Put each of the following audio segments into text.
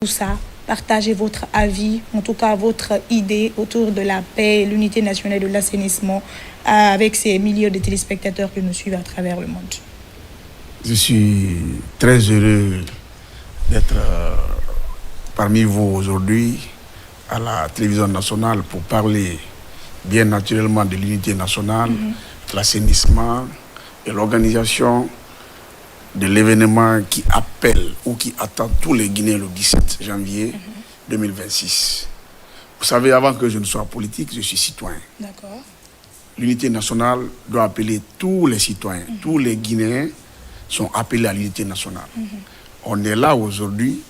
tout ça, partagez votre avis, en tout cas votre idée autour de la paix, l'unité nationale de l'assainissement avec ces milliers de téléspectateurs qui nous suivent à travers le monde. Je suis très heureux d'être parmi vous aujourd'hui à la télévision nationale pour parler bien naturellement de l'unité nationale, de l'assainissement et l'organisation de l'événement qui appelle ou qui attend tous les Guinéens le 17 janvier 2026. Vous savez, avant que je ne sois politique, je suis citoyen. D'accord. L'unité nationale doit appeler tous les citoyens. Tous les Guinéens sont appelés à l'unité nationale. On est là aujourd'hui.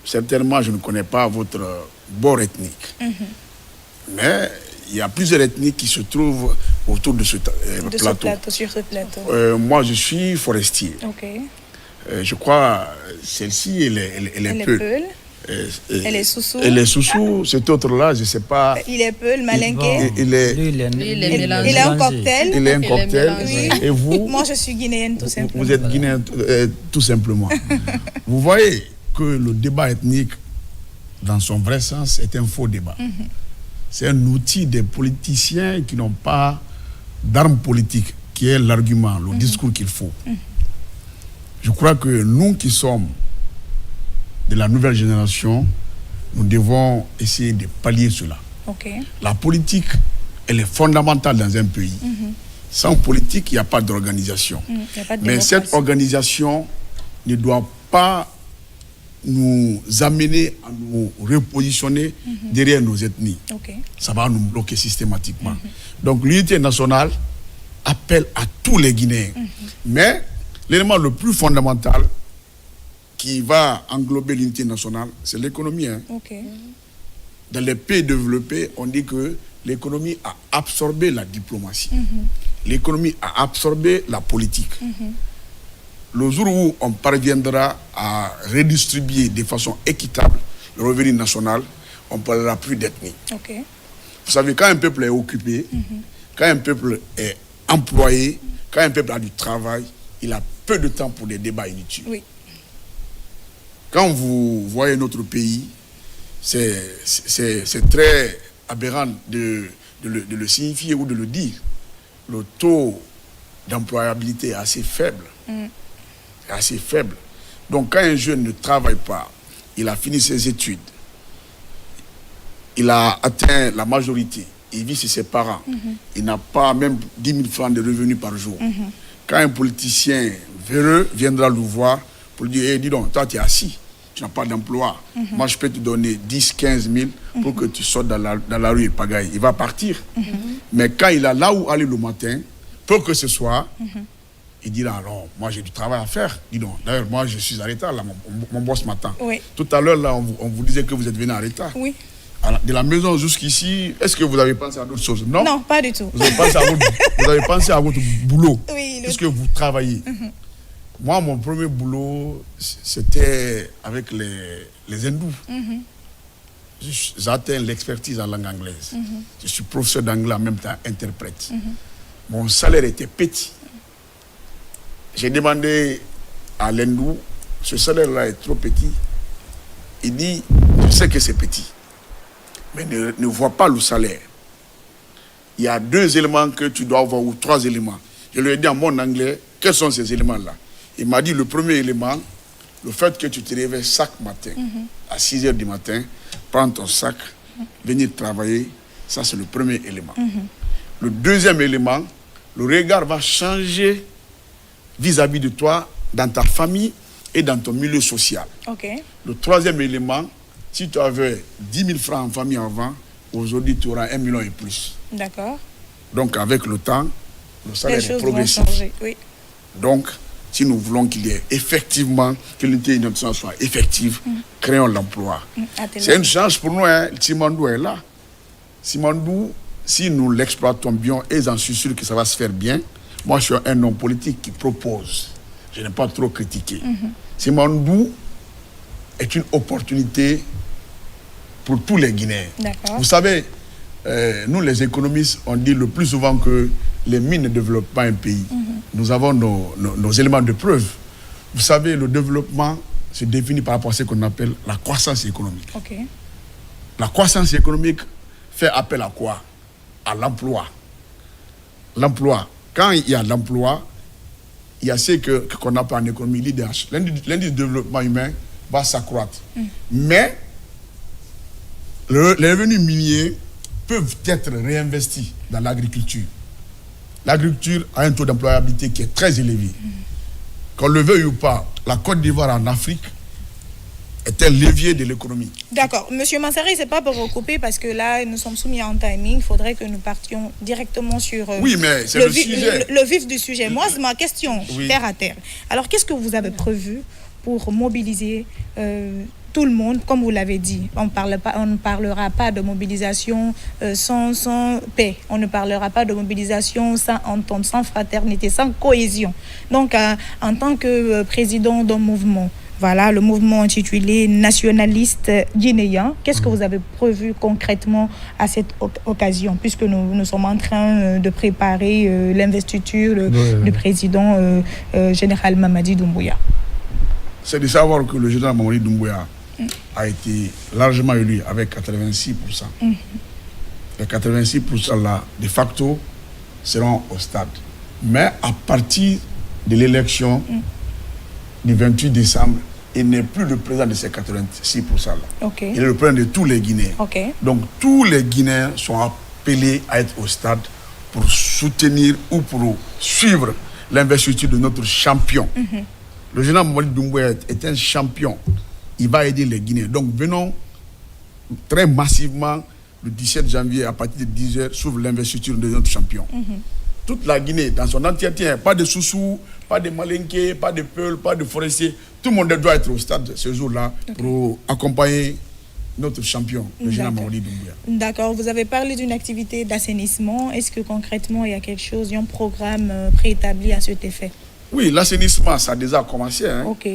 Certainement, je ne connais pas votre bord ethnique. Mais il y a plusieurs ethnies qui se trouvent autour de ce plateau. Sur ce plateau. Moi, je suis forestier. Ok. Je crois celle-ci, elle est Peul. Elle est Soussou. Elle est Soussou. Cet autre-là, je ne sais pas. Il est Peul, Malinké. Il est un cocktail. Il est un cocktail. Oui. Et vous? Moi, je suis guinéenne, tout simplement. Vous êtes guinéenne, tout simplement. Vous voyez que le débat ethnique, dans son vrai sens, est un faux débat. C'est un outil des politiciens qui n'ont pas d'arme politique, qui est l'argument, le discours qu'il faut. Je crois que nous qui sommes de la nouvelle génération, nous devons essayer de pallier cela. La politique, elle est fondamentale dans un pays. Sans politique, il n'y a pas d'organisation. Mais cette organisation ne doit pas nous amener à nous repositionner derrière nos ethnies. Ça va nous bloquer systématiquement. Donc l'unité nationale appelle à tous les Guinéens. Mais l'élément le plus fondamental qui va englober l'unité nationale, c'est l'économie. Dans les pays développés, on dit que l'économie a absorbé la diplomatie. L'économie a absorbé la politique. Le jour où on parviendra à redistribuer de façon équitable le revenu national, on ne parlera plus d'ethnie. Vous savez, quand un peuple est occupé, quand un peuple est employé, quand un peuple a du travail, il a peu de temps pour des débats inutiles. Quand vous voyez notre pays, c'est très aberrant de le signifier ou de le dire. Le taux d'employabilité est assez faible. Assez faible. Donc quand un jeune ne travaille pas, il a fini ses études, il a atteint la majorité, il vit chez ses parents, il n'a pas même 10 000 francs de revenus par jour. Quand un politicien véreux viendra le voir pour lui dire, hey, dis donc, toi tu es assis, tu n'as pas d'emploi, moi je peux te donner 10, 15 000 pour que tu sortes dans la rue et pagaille. Il va partir. Mais quand il a là où aller le matin, pour que ce soit, il dira, alors, moi j'ai du travail à faire. Dis donc, d'ailleurs, moi je suis en retard, là, mon boss m'attend. Tout à l'heure, là, on vous disait que vous êtes venu en retard. Alors, de la maison jusqu'ici, est-ce que vous avez pensé à d'autres choses? Non? Non, pas du tout. Vous avez pensé à votre boulot, puisque vous travaillez. Moi, mon premier boulot, c'était avec les hindous. J'atteins l'expertise en langue anglaise. Je suis professeur d'anglais en même temps interprète. Mon salaire était petit. J'ai demandé à l'hindou, ce salaire-là est trop petit. Il dit, je sais que c'est petit, mais ne vois pas le salaire. Il y a 2 éléments que tu dois avoir, ou 3 éléments. Je lui ai dit en mon anglais, quels sont ces éléments-là? Il m'a dit, le premier élément, le fait que tu te réveilles chaque matin, à 6 h du matin, prends ton sac, venir travailler, ça c'est le premier élément. Le deuxième élément, le regard va changer vis-à-vis de toi, dans ta famille et dans ton milieu social. Le troisième élément, si tu avais 10 000 francs en famille avant, aujourd'hui tu auras 1 million et plus. Donc avec le temps, le salaire est progressif. Donc, si nous voulons qu'il y ait effectivement, que l'unité nationale soit effective, créons l'emploi. C'est une chance pour nous, hein. Simandou est là. Simandou, si nous l'exploitons bien, et j'en suis sûr que ça va se faire bien, moi, je suis un homme politique qui propose. Je n'ai pas trop critiqué. Simandou est une opportunité pour tous les Guinéens. Vous savez, nous, les économistes, on dit le plus souvent que les mines ne développent pas un pays. Nous avons nos éléments de preuve. Vous savez, le développement, se définit par rapport à ce qu'on appelle la croissance économique. Ok. La croissance économique fait appel à quoi? À l'emploi. L'emploi. Quand il y a l'emploi, il y a ce qu'on appelle en économie l'IDH. L'indice de développement humain va s'accroître. Mais les revenus miniers peuvent être réinvestis dans l'agriculture. L'agriculture a un taux d'employabilité qui est très élevé. Qu'on le veuille ou pas, la Côte d'Ivoire en Afrique est un levier de l'économie. D'accord. Monsieur Mansari, c'est pas pour recouper parce que là, nous sommes soumis à un timing. Il faudrait que nous partions directement sur oui, mais c'est le sujet. Le vif du sujet. Moi, c'est ma question, oui. terre à terre. Alors, qu'est-ce que vous avez prévu pour mobiliser tout le monde, comme vous l'avez dit? On ne parlera pas de mobilisation sans paix. On ne parlera pas de mobilisation sans entente, sans fraternité, sans cohésion. Donc, en tant que président d'un mouvement, voilà, le mouvement intitulé nationaliste guinéen. Qu'est-ce que vous avez prévu concrètement à cette occasion, puisque nous sommes en train de préparer l'investiture du président général Mamadi Doumbouya? C'est de savoir que le général Mamadi Doumbouya a été largement élu avec 86%. Les 86% là, de facto, seront au stade. Mais à partir de l'élection du 28 décembre, il n'est plus le président de ces 86% là. Okay. Il est le président de tous les Guinéens. Okay. Donc tous les Guinéens sont appelés à être au stade pour soutenir ou pour suivre l'investiture de notre champion. Le général Mamadi Doumbouya est un champion. Il va aider les Guinéens. Donc venons très massivement le 17 janvier à partir de 10h s'ouvre l'investiture de notre champion. Toute la Guinée, dans son entièreté, pas de Soussou, pas de Malinké, pas de Peul, pas de Forestier. Tout le monde doit être au stade ce jour-là pour accompagner notre champion, le général Mamadi Doumbouya. D'accord. Vous avez parlé d'une activité d'assainissement. Est-ce que concrètement, il y a quelque chose, il y a un programme préétabli à cet effet? Oui, l'assainissement, ça a déjà commencé. Ok.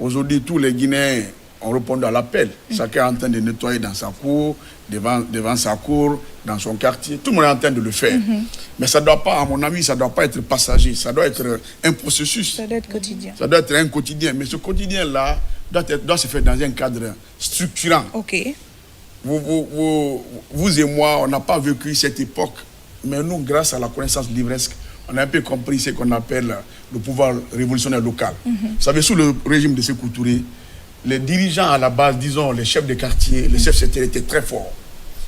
Aujourd'hui, tous les Guinéens ont répondu à l'appel. Chacun est en train de nettoyer dans sa cour, devant sa cour, dans son quartier. Tout le monde est en train de le faire. Mais ça ne doit pas, à mon avis, ça ne doit pas être passager. Ça doit être un processus. Ça doit être quotidien. Ça doit être un quotidien. Mais ce quotidien-là doit se faire dans un cadre structurant. Ok. Vous et moi, on n'a pas vécu cette époque. Mais nous, grâce à la connaissance livresque, on a un peu compris ce qu'on appelle le pouvoir révolutionnaire local. Vous savez, sous le régime de Sékou Touré, les dirigeants à la base, disons les chefs de quartier, les chefs sectaires étaient très forts.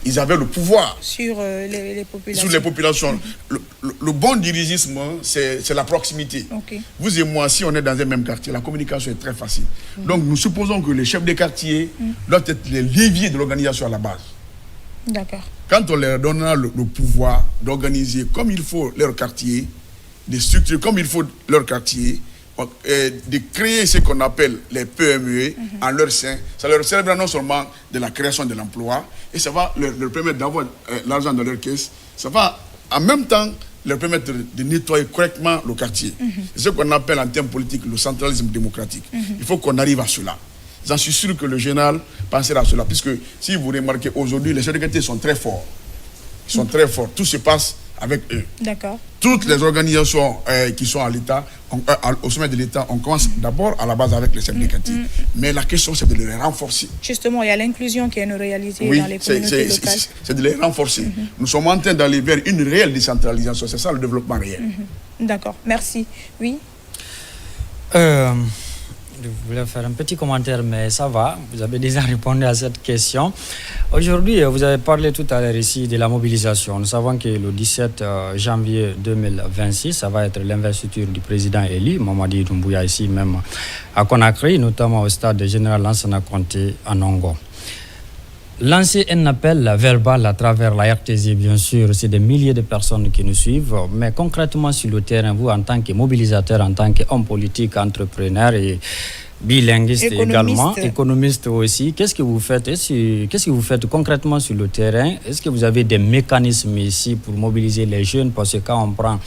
Ils avaient le pouvoir sur les populations. Sur les populations. Le bon dirigisme, c'est la proximité. Okay. Vous et moi, si on est dans un même quartier, la communication est très facile. Donc nous supposons que les chefs de quartier doivent être les leviers de l'organisation à la base. D'accord. Quand on leur donnera le pouvoir d'organiser comme il faut leur quartier, de structurer comme il faut leur quartier, de créer ce qu'on appelle les PME en leur sein, ça leur servira non seulement de la création de l'emploi, et ça va leur permettre d'avoir l'argent dans leur caisse, ça va en même temps leur permettre de nettoyer correctement le quartier. C'est ce qu'on appelle en termes politiques le centralisme démocratique. Il faut qu'on arrive à cela. J'en suis sûr que le général pensera à cela, puisque si vous remarquez aujourd'hui, les chefs de quartier sont très forts. Ils sont très forts. Tout se passe avec eux. D'accord. Toutes les organisations qui sont à l'État, au sommet de l'État, on commence d'abord à la base avec les chefs de quartier. Mais la question, c'est de les renforcer. Justement, il y a l'inclusion qui est une réalité dans les communautés locales. C'est de les renforcer. Nous sommes en train d'aller vers une réelle décentralisation. C'est ça le développement réel. D'accord. Merci. Oui. Je voulais faire un petit commentaire, mais ça va. Vous avez déjà répondu à cette question. Aujourd'hui, vous avez parlé tout à l'heure ici de la mobilisation. Nous savons que le 17 janvier 2026, ça va être l'investiture du président élu, Mamadi Doumbouya, ici même à Conakry, notamment au stade général Lansana Conté à Nongo. Lancer un appel verbal à travers la RTZ, bien sûr, c'est des milliers de personnes qui nous suivent, mais concrètement sur le terrain, vous en tant que mobilisateur, en tant qu'homme politique, entrepreneur et bilinguiste également, économiste aussi, qu'est-ce que vous faites? Qu'est-ce que vous faites concrètement sur le terrain? Est-ce que vous avez des mécanismes ici pour mobiliser les jeunes? Parce que quand on prend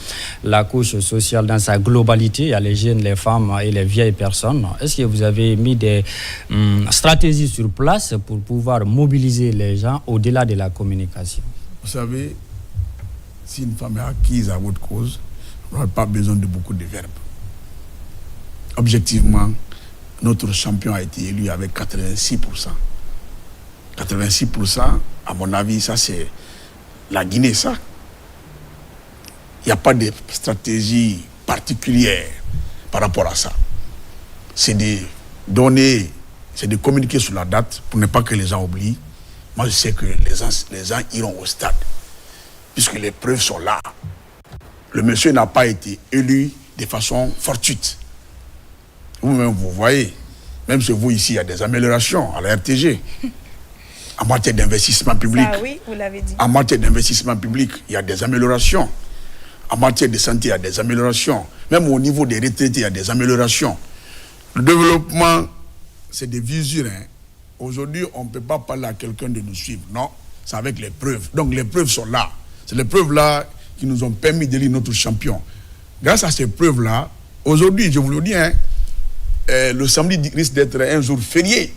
la couche sociale dans sa globalité, il y a les jeunes, les femmes et les vieilles personnes. Est-ce que vous avez mis des stratégies sur place pour pouvoir mobiliser les gens au-delà de la communication? Vous savez, si une femme est acquise à votre cause, on n'a pas besoin de beaucoup de verbes. Objectivement, notre champion a été élu avec 86%. 86%, à mon avis, ça c'est la Guinée, ça. Il n'y a pas de stratégie particulière par rapport à ça. C'est de donner, c'est de communiquer sur la date pour ne pas que les gens oublient. Moi, je sais que les gens iront au stade, puisque les preuves sont là. Le monsieur n'a pas été élu de façon fortuite. Vous-même, vous voyez, même chez vous ici, il y a des améliorations à la RTG. En matière d'investissement public. Ça, oui, vous l'avez dit. En matière d'investissement public, il y a des améliorations. En matière de santé, il y a des améliorations. Même au niveau des retraités, il y a des améliorations. Le développement, c'est des visures. Aujourd'hui, on ne peut pas parler à quelqu'un de nous suivre. Non, c'est avec les preuves. Donc les preuves sont là. C'est les preuves-là qui nous ont permis d'élire notre champion. Grâce à ces preuves-là, aujourd'hui, je vous le dis, le samedi risque d'être un jour férié.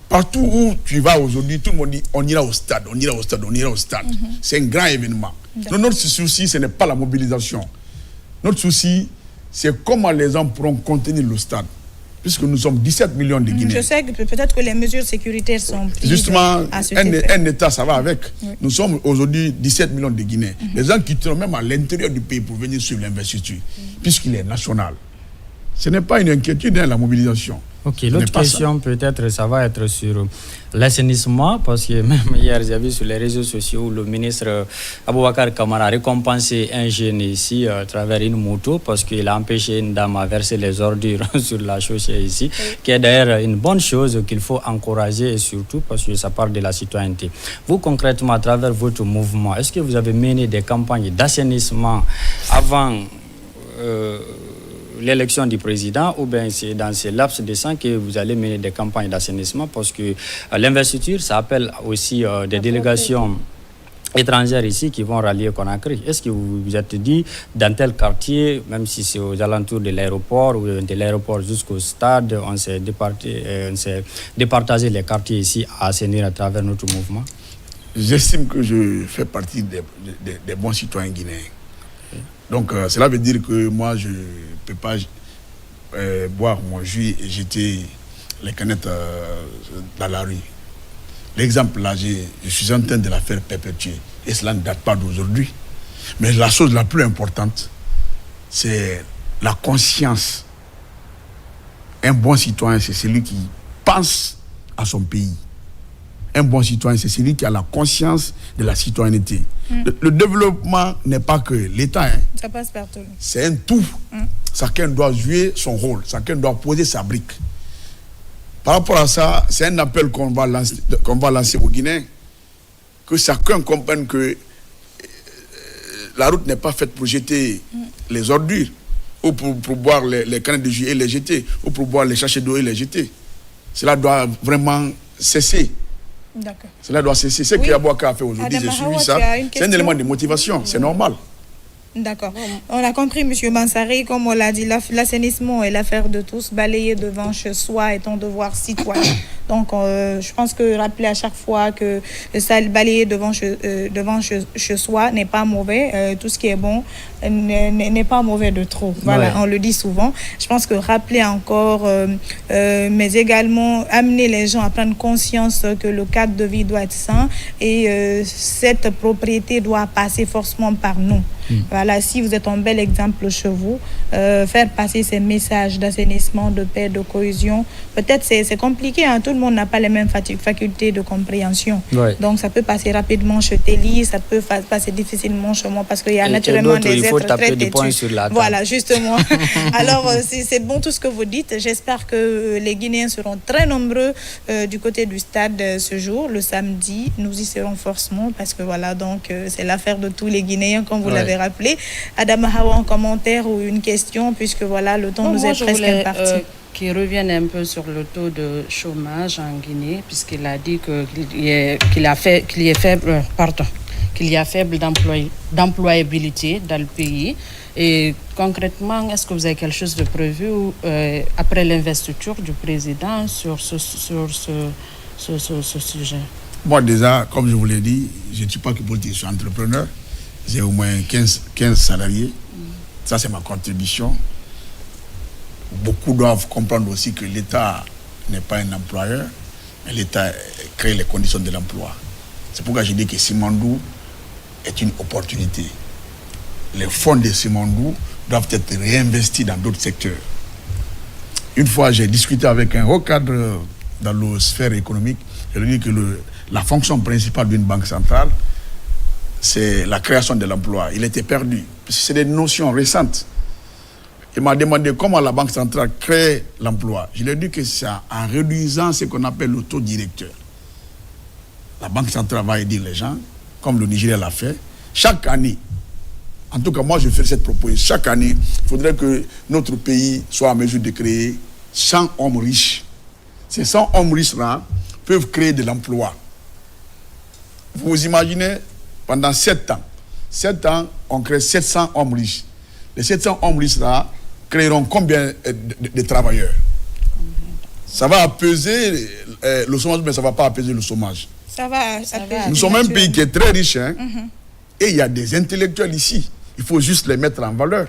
Partout où tu vas aujourd'hui, tout le monde dit on ira au stade, on ira au stade, on ira au stade. C'est un grand événement. Notre souci, ce n'est pas la mobilisation. Notre souci, c'est comment les gens pourront contenir le stade. Puisque nous sommes 17 millions de Guinéens. Je sais que peut-être que les mesures sécuritaires sont prises. Justement, à cet effet. un État, ça va avec. Oui. Nous sommes aujourd'hui 17 millions de Guinéens. Les gens quitteront même à l'intérieur du pays pour venir suivre l'investiture, puisqu'il est national. Ce n'est pas une inquiétude, la mobilisation. Ok, l'autre question peut-être, ça va être sur l'assainissement, parce que même hier, j'ai vu sur les réseaux sociaux où le ministre Aboubakar Kamara a récompensé un jeune ici à travers une moto, parce qu'il a empêché une dame à verser les ordures sur la chaussée ici, qui est d'ailleurs une bonne chose qu'il faut encourager, et surtout parce que ça parle de la citoyenneté. Vous, concrètement, à travers votre mouvement, est-ce que vous avez mené des campagnes d'assainissement avant l'élection du président, ou bien c'est dans ces laps de temps que vous allez mener des campagnes d'assainissement, parce que l'investiture, ça appelle aussi des délégations étrangères ici qui vont rallier Conakry. Est-ce que vous vous êtes dit, dans tel quartier, même si c'est aux alentours de l'aéroport ou de l'aéroport jusqu'au stade, on s'est départagé les quartiers ici à assainir à travers notre mouvement? J'estime que je fais partie des bons citoyens guinéens. Donc, cela veut dire que moi, je ne peux pas boire mon jus et jeter les canettes dans la rue. L'exemple là, je suis en train de la faire perpétuer. Et cela ne date pas d'aujourd'hui. Mais la chose la plus importante, c'est la conscience. Un bon citoyen, c'est celui qui pense à son pays. Un bon citoyen, c'est celui qui a la conscience de la citoyenneté. Le développement n'est pas que l'État. Ça passe partout. C'est un tout. Chacun doit jouer son rôle. Chacun doit poser sa brique. Par rapport à ça, c'est un appel qu'on va lancer aux Guinéens. Que chacun comprenne que la route n'est pas faite pour jeter les ordures, ou pour boire les canettes de jus et les jeter, ou pour boire les sachets d'eau et les jeter. Cela doit vraiment cesser. D'accord. Cela doit cesser. Ce que Abouaka a fait aujourd'hui, j'ai suivi ça. C'est un élément de motivation, c'est normal. D'accord. On a compris, M. Mansari, comme on l'a dit, l'assainissement est l'affaire de tous. Balayer devant chez soi est un devoir citoyen. Donc, je pense que rappeler à chaque fois que ça, balayer devant chez soi n'est pas mauvais. Tout ce qui est bon n'est pas mauvais de trop. Voilà, on le dit souvent. Je pense que rappeler encore, mais également amener les gens à prendre conscience que le cadre de vie doit être sain et cette propriété doit passer forcément par nous. Voilà, si vous êtes un bel exemple chez vous, faire passer ces messages d'assainissement, de paix, de cohésion, peut-être c'est compliqué, hein, tout le monde n'a pas les mêmes facultés de compréhension. Donc ça peut passer rapidement chez Téli, ça peut passer difficilement chez moi parce qu'il y a naturellement des êtres très têtus. Voilà, justement. Alors c'est bon tout ce que vous dites. J'espère que les Guinéens seront très nombreux du côté du stade ce jour, le samedi. Nous y serons forcément parce que voilà, donc c'est l'affaire de tous les Guinéens, comme vous l'avez rappelé. Adama Hawa, un commentaire ou une question, puisque voilà, le temps nous est presque imparti. Qui revienne un peu sur le taux de chômage en Guinée, puisqu'il a dit qu'il y a faible d'employabilité dans le pays. Et concrètement, est-ce que vous avez quelque chose de prévu après l'investiture du président sur ce sujet? Moi déjà, comme je vous l'ai dit, je ne suis pas que politique, je suis entrepreneur. J'ai au moins 15 salariés. Ça, c'est ma contribution. beaucoup doivent comprendre aussi que l'État n'est pas un employeur, mais l'État crée les conditions de l'emploi. C'est pourquoi je dis que Simandou est une opportunité. Les fonds de Simandou doivent être réinvestis dans d'autres secteurs. Une fois, j'ai discuté avec un haut cadre dans la sphère économique. Je lui ai dit que la fonction principale d'une banque centrale, c'est la création de l'emploi. Il était perdu. C'est des notions récentes. Il m'a demandé comment la banque centrale crée l'emploi. Je lui ai dit que c'est en réduisant ce qu'on appelle le taux directeur. La banque centrale va aider les gens, comme le Nigeria l'a fait. Chaque année, en tout cas, moi, je fais cette proposition. Chaque année, il faudrait que notre pays soit en mesure de créer 100 hommes riches. Ces 100 hommes riches-là peuvent créer de l'emploi. Vous imaginez, pendant 7 ans, 7 ans, on crée 700 hommes riches. Les 700 hommes riches-là créeront combien de travailleurs? Ça va apaiser le chômage, mais ça ne va pas apaiser le chômage. Ça va apaiser. Nous sommes un pays qui est très riche, hein? Et il y a des intellectuels ici. Il faut juste les mettre en valeur.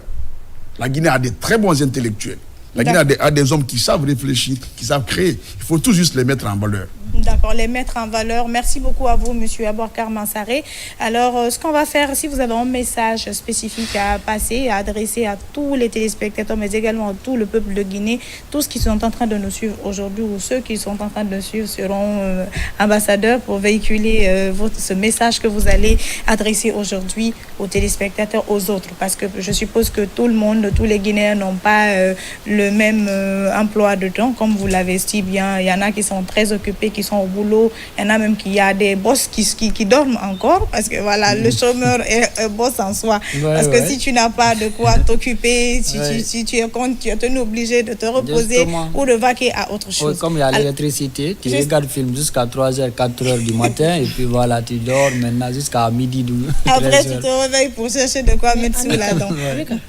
La Guinée a des très bons intellectuels. La Guinée a des hommes qui savent réfléchir, qui savent créer. Il faut tout juste les mettre en valeur. D'accord, les mettre en valeur. Merci beaucoup à vous, Monsieur Abouakar Mansaré. Alors, ce qu'on va faire, si vous avez un message spécifique à passer, à adresser à tous les téléspectateurs, mais également à tout le peuple de Guinée, tous qui sont en train de nous suivre aujourd'hui ou ceux qui sont en train de nous suivre seront ambassadeurs pour véhiculer ce message que vous allez adresser aujourd'hui aux téléspectateurs, aux autres. Parce que je suppose que tout le monde, tous les Guinéens n'ont pas le même emploi de temps, comme vous l'avez si bien. Il y en a qui sont très occupés, qui sont au boulot. Il y en a même qui a des boss qui dorment encore parce que voilà, le chômeur est boss en soi. Parce que si tu n'as pas de quoi t'occuper, si tu es compte, tu es tenu obligé de te reposer ou de vaquer à autre chose. Comme il y a l'électricité, tu regardes le film jusqu'à 3h, 4h du matin et puis voilà, tu dors maintenant jusqu'à midi. Après, tu te réveilles pour chercher de quoi mettre sous la dent.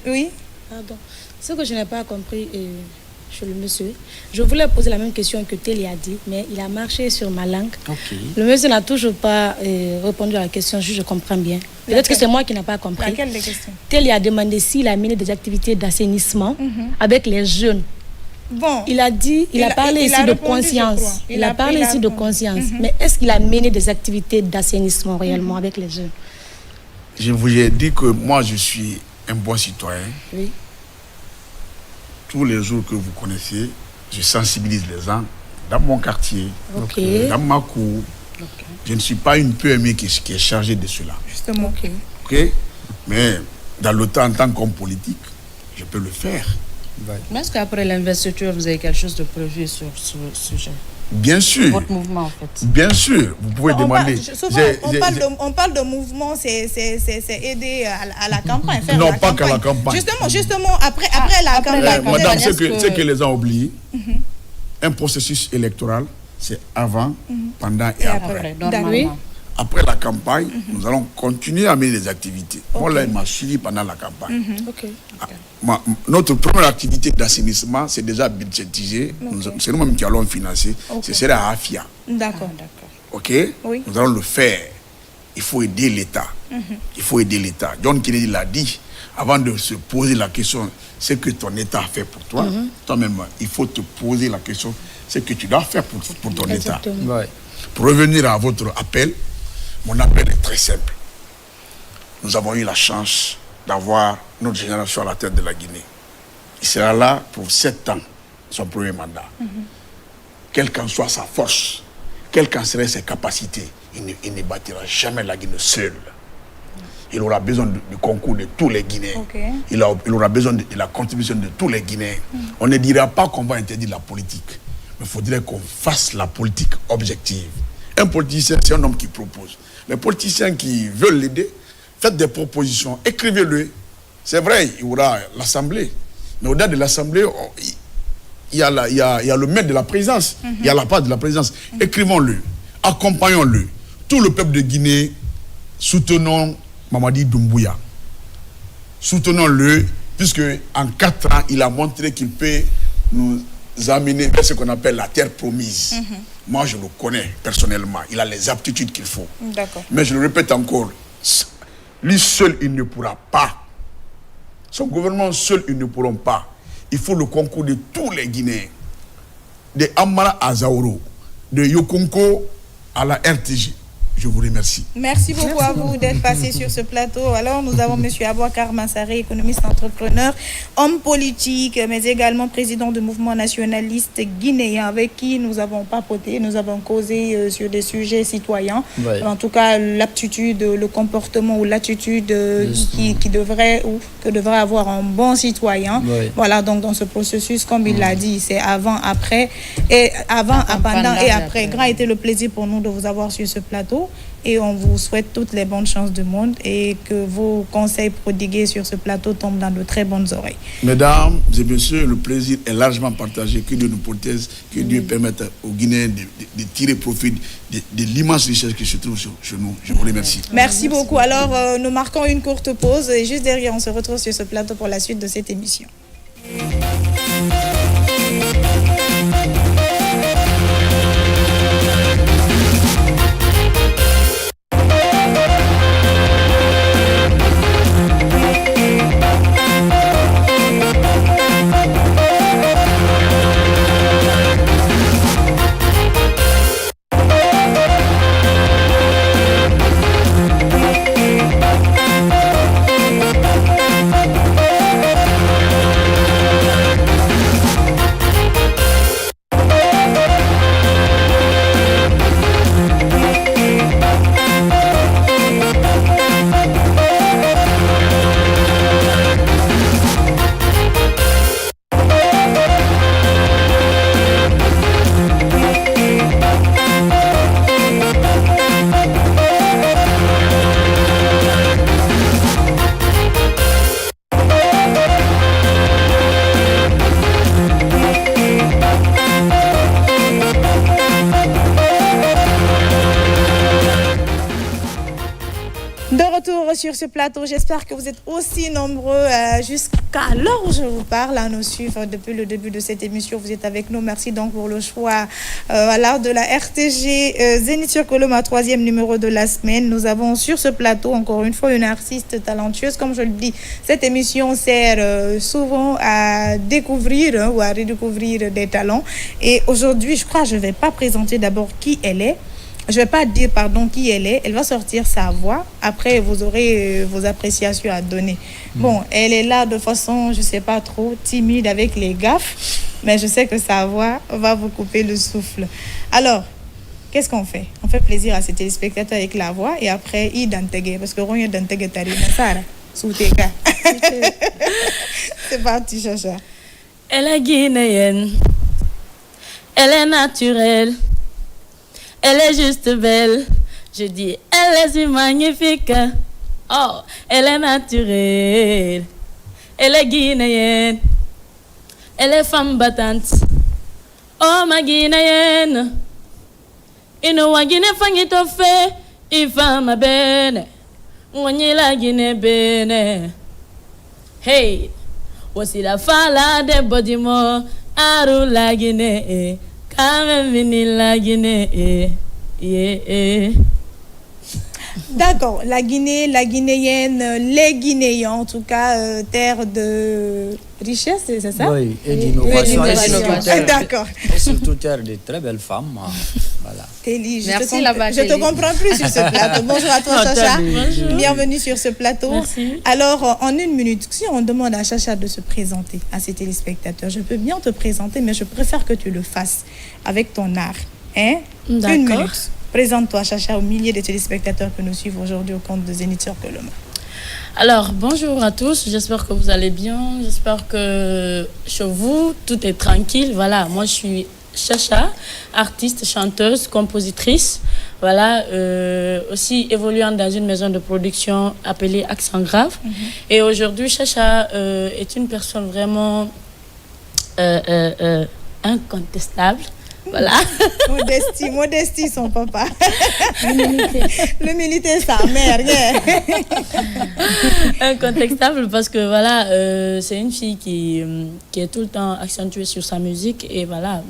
Oui. Pardon. Ce que je n'ai pas compris chez le monsieur, je voulais poser la même question que Téli a dit, mais il a marché sur ma langue. Le monsieur n'a toujours pas répondu à la question, je comprends bien. Peut-être que c'est moi qui n'ai pas compris. Laquelle des questions? Téli a demandé s'il a mené des activités d'assainissement avec les jeunes. Bon, il a parlé ici de conscience. Il a parlé ici de conscience. Mais est-ce qu'il a mené des activités d'assainissement réellement avec les jeunes? Je vous ai dit que moi, je suis un bon citoyen. Oui. Tous les jours que vous connaissez, je sensibilise les gens dans mon quartier, dans ma cour. Je ne suis pas une PME qui est chargée de cela. Justement. Mais dans le temps, en tant qu'homme politique, je peux le faire. Mais est-ce qu'après l'investiture, vous avez quelque chose de prévu sur ce sujet? Bien sûr. Votre mouvement, en fait. Bien sûr. Vous pouvez demander. On parle de mouvement, c'est aider à la campagne. Faire non, la pas campagne. qu'à la campagne. Justement, après la campagne. Madame, ce que les gens oublient, un processus électoral, c'est avant, pendant et après. Après la campagne, nous allons continuer à mener des activités. Moi, là, il m'a suivi pendant la campagne. Notre première activité d'assainissement, c'est déjà budgétisé. C'est nous-mêmes qui allons financer. Ce sera à AFIA. D'accord. OK? Oui. Nous allons le faire. Il faut aider l'État. Il faut aider l'État. John Kennedy l'a dit. Avant de se poser la question, c'est que ton État a fait pour toi. Toi-même, il faut te poser la question, c'est que tu dois faire pour ton État. Pour revenir à votre appel, mon appel est très simple. Nous avons eu la chance d'avoir notre génération à la tête de la Guinée. Il sera là pour 7 ans, son premier mandat. Quelle qu'en soit sa force, quelles qu'en seraient ses capacités, il ne bâtira jamais la Guinée seul. Il aura besoin du concours de tous les Guinéens. Il aura besoin de la contribution de tous les Guinéens. On ne dira pas qu'on va interdire la politique, mais il faudrait qu'on fasse la politique objective. Un politicien, c'est un homme qui propose. Les politiciens qui veulent l'aider, faites des propositions, écrivez-le. C'est vrai, il y aura l'Assemblée. Mais au-delà de l'Assemblée, il y a le maître de la présidence. Il y a la part de la présidence. Écrivons-le, accompagnons-le. Tout le peuple de Guinée, soutenons Mamadi Doumbouya. Soutenons-le, puisque en 4 ans, il a montré qu'il peut nous amener vers ce qu'on appelle la terre promise. Moi, je le connais personnellement. Il a les aptitudes qu'il faut. Mais je le répète encore, lui seul, il ne pourra pas. Son gouvernement seul, ils ne pourront pas. il faut le concours de tous les Guinéens, de Amara à Zaoro, de Yokonko à la RTG. Je vous remercie. Merci beaucoup à vous d'être passé sur ce plateau. Alors, nous avons M. Abouakar Massaré, économiste entrepreneur, homme politique, mais également président du mouvement nationaliste guinéen, avec qui nous avons papoté, nous avons causé sur des sujets citoyens. Ouais. En tout cas, l'aptitude, le comportement ou l'attitude qui devrait ou que devrait avoir un bon citoyen. Ouais. Voilà, donc dans ce processus, comme il l'a dit, c'est avant, après, et avant, pendant et après. Grand a été le plaisir pour nous de vous avoir sur ce plateau. Et on vous souhaite toutes les bonnes chances du monde et que vos conseils prodigués sur ce plateau tombent dans de très bonnes oreilles. Mesdames et messieurs, le plaisir est largement partagé. Que Dieu nous protège, que Dieu permette aux Guinéens de tirer profit de l'immense richesse qui se trouve chez nous. Je vous remercie. Merci beaucoup. Alors, nous marquons une courte pause et juste derrière, on se retrouve sur ce plateau pour la suite de cette émission. Sur ce plateau, j'espère que vous êtes aussi nombreux jusqu'à l'heure où je vous parle à nous suivre depuis le début de cette émission. Vous êtes avec nous. Merci donc pour le choix de la RTG Zénith sur Colombe, 3e numéro de la semaine. Nous avons sur ce plateau encore une fois une artiste talentueuse. Comme je le dis, cette émission sert souvent à découvrir ou à redécouvrir des talents. Et aujourd'hui, je crois que je ne vais pas présenter d'abord qui elle est. Je ne vais pas dire, qui elle est. Elle va sortir sa voix. Après, vous aurez vos appréciations à donner. Bon, elle est là de façon, je ne sais pas trop, timide avec les gaffes. Mais je sais que sa voix va vous couper le souffle. Alors, qu'est-ce qu'on fait? On fait plaisir à ses téléspectateurs avec la voix. Et après, il d'antegue. Parce que Ronya d'antegue tari Sarah. Souteka. C'est parti, Chacha. Elle est guinéenne. Elle est naturelle. Elle est juste belle. Je dis, elle est si magnifique. Oh, elle est naturelle. Elle est guinéenne. Elle est femme battante. Oh, ma guinéenne. Ino Guinée fangito fe. Ifama bene. Mwenye la Guinée bene. Hey. Voici la fala de Bodimo. Aru la Guinée. La Guinée, D'accord, la Guinée, la Guinéenne, les Guinéens, en tout cas, terre de richesse, c'est ça? Oui, et d'innovation. D'accord. Et surtout terre de très belles femmes. Voilà. Téli, Merci, je te comprends plus sur ce plateau. Bonjour à toi, Chacha. Bonjour. Bienvenue sur ce plateau. Merci. Alors, en une minute, si on demande à Chacha de se présenter à ses téléspectateurs, je peux bien te présenter, mais je préfère que tu le fasses avec ton art. Hein? D'accord. Une minute. Présente-toi, Chacha, aux milliers de téléspectateurs que nous suivent aujourd'hui au compte de Zénith sur Colombe. Alors, bonjour à tous, j'espère que vous allez bien, j'espère que chez vous, tout est tranquille. Voilà, moi je suis Chacha, artiste, chanteuse, compositrice, voilà, aussi évoluant dans une maison de production appelée Accent Grave. Et aujourd'hui, Chacha est une personne vraiment incontestable. Voilà. Modestie, son papa. L'humilité, sa mère. Incontestable parce que voilà, c'est une fille qui est tout le temps accentuée sur sa musique et voilà,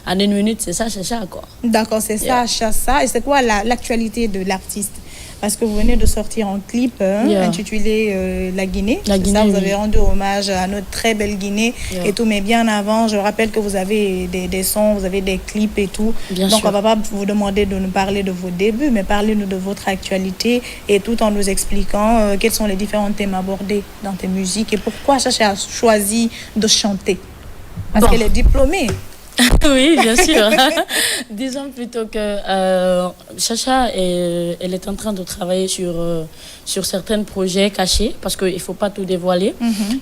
en une minute, c'est ça, Chacha, quoi. D'accord, c'est ça, Chacha. Et c'est quoi l'actualité de l'artiste? parce que vous venez de sortir un clip intitulé La Guinée. La Guinée, vous avez rendu hommage à notre très belle Guinée et tout, mais bien avant, je rappelle que vous avez des sons, vous avez des clips et tout. Bien Donc, sûr. on ne va pas vous demander de nous parler de vos débuts, mais parlez-nous de votre actualité et tout en nous expliquant quels sont les différents thèmes abordés dans tes musiques et pourquoi Chacha a choisi de chanter. Parce qu'elle est diplômée. Oui, bien sûr. Disons plutôt que Chacha, elle est en train de travailler sur certains projets cachés, parce qu'il ne faut pas tout dévoiler.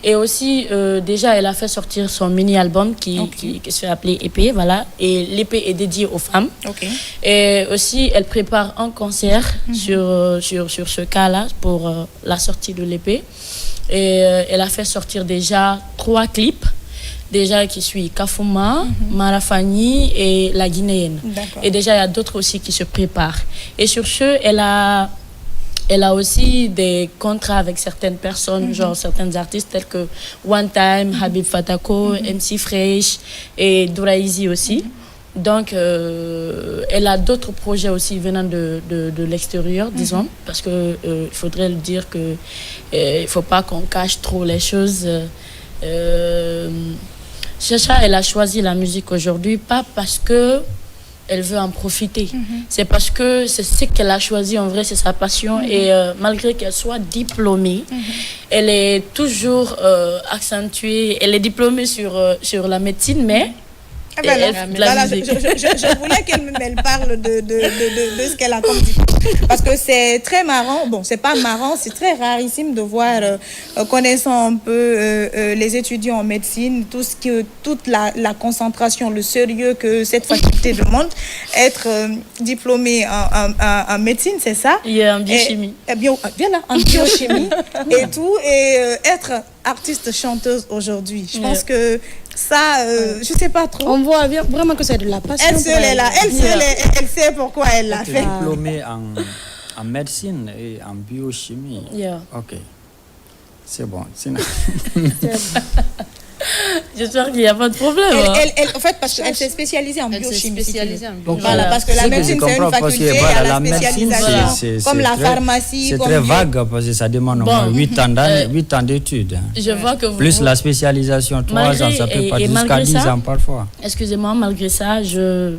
Et aussi, déjà, elle a fait sortir son mini-album qui se fait appeler Épée, voilà. Et l'épée est dédiée aux femmes. Et aussi, elle prépare un concert sur ce cas-là pour la sortie de l'épée. Et elle a fait sortir déjà 3 clips. Déjà qui suit Kafuma, Marafani et la Guinéenne. Et déjà il y a d'autres aussi qui se préparent. Et sur ce, elle a aussi des contrats avec certaines personnes, genre certains artistes tels que One Time, Habib Fatako, MC Fresh et Douraïzi aussi. Donc elle a d'autres projets aussi venant de l'extérieur, disons, parce que il faudrait le dire que il faut pas qu'on cache trop les choses. Chacha, elle a choisi la musique aujourd'hui, pas parce que elle veut en profiter. C'est parce que c'est ce qu'elle a choisi, en vrai, c'est sa passion. Et malgré qu'elle soit diplômée, elle est toujours accentuée. Elle est diplômée sur la médecine, mais... Je voulais qu'elle parle de ce qu'elle a comme diplôme. Parce que c'est très marrant. Bon, c'est pas marrant, c'est très rarissime de voir, connaissant un peu les étudiants en médecine, toute la concentration, le sérieux que cette faculté demande. Être diplômé en médecine, c'est ça? En biochimie. En biochimie et tout. Et être artiste chanteuse aujourd'hui. Je pense que ça, je sais pas trop. On voit vraiment que c'est de la passion. Elle seule est là. Elle sait pourquoi elle l'a fait. Diplômée en médecine et en biochimie. Ok. C'est bon. J'espère qu'il n'y a pas de problème. En fait, parce qu'elle s'est spécialisée en biochimie. Voilà, parce que la médecine, c'est une faculté à la spécialisation. Comme la pharmacie. C'est très vague parce que ça demande 8 ans d'études. Je vois que plus la spécialisation, 3 ans, ça peut pas jusqu'à 10 ans parfois. Excusez-moi, malgré ça, je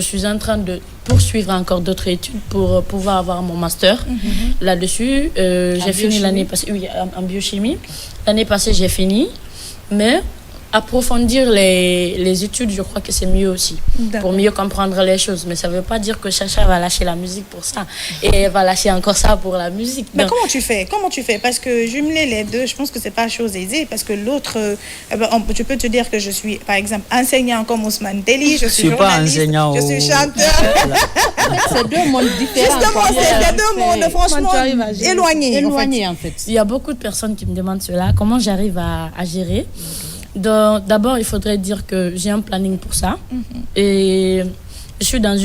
suis en train de poursuivre encore d'autres études pour pouvoir avoir mon master là-dessus. J'ai fini l'année passée, en biochimie. L'année passée, j'ai fini, mais approfondir les études, je crois que c'est mieux aussi, pour mieux comprendre les choses. Mais ça ne veut pas dire que Chacha va lâcher la musique pour ça, et elle va lâcher encore ça pour la musique. Mais comment tu fais? Parce que jumeler les deux, je pense que ce n'est pas chose aisée, parce que l'autre, tu peux te dire que je suis, par exemple, enseignant comme Ousmane Telly, je suis journaliste, pas enseignant je suis chanteur. C'est 2 mondes différents. Justement, c'est 2 mondes, franchement, éloignés en fait. Il y a beaucoup de personnes qui me demandent cela, comment j'arrive à gérer. D'abord, il faudrait dire que j'ai un planning pour ça. Et je suis dans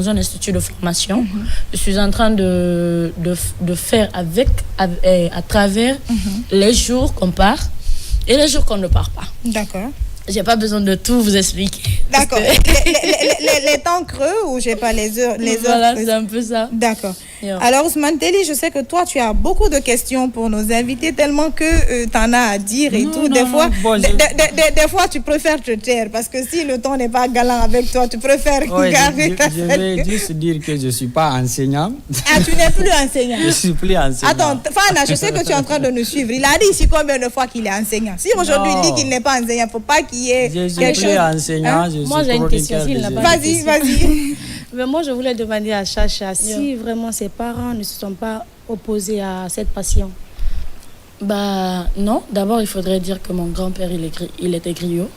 un institut de formation. Je suis en train de faire à travers les jours qu'on part et les jours qu'on ne part pas. D'accord. J'ai pas besoin de tout vous expliquer. D'accord. Les temps creux ou j'ai pas les heures voilà, c'est un peu ça. D'accord. Alors Ousmane Telly, je sais que toi tu as beaucoup de questions pour nos invités, tellement que tu en as à dire et tout. Des fois tu préfères te taire parce que si le temps n'est pas galant avec toi, tu préfères garder ta Je vais juste dire que je suis pas enseignant. Ah, tu n'es plus enseignant. Je suis plus enseignant. Attends, Fana, je sais que tu es en train de nous suivre. Il a dit ici combien de fois qu'il est enseignant. Si aujourd'hui il dit qu'il n'est pas enseignant, faut pas qu'il y ait quelque chose. Enseignant, moi j'ai une question. Vas-y. Mais moi je voulais demander à Chacha si vraiment ses parents ne se sont pas opposés à cette passion. Non, d'abord il faudrait dire que mon grand-père il était griot.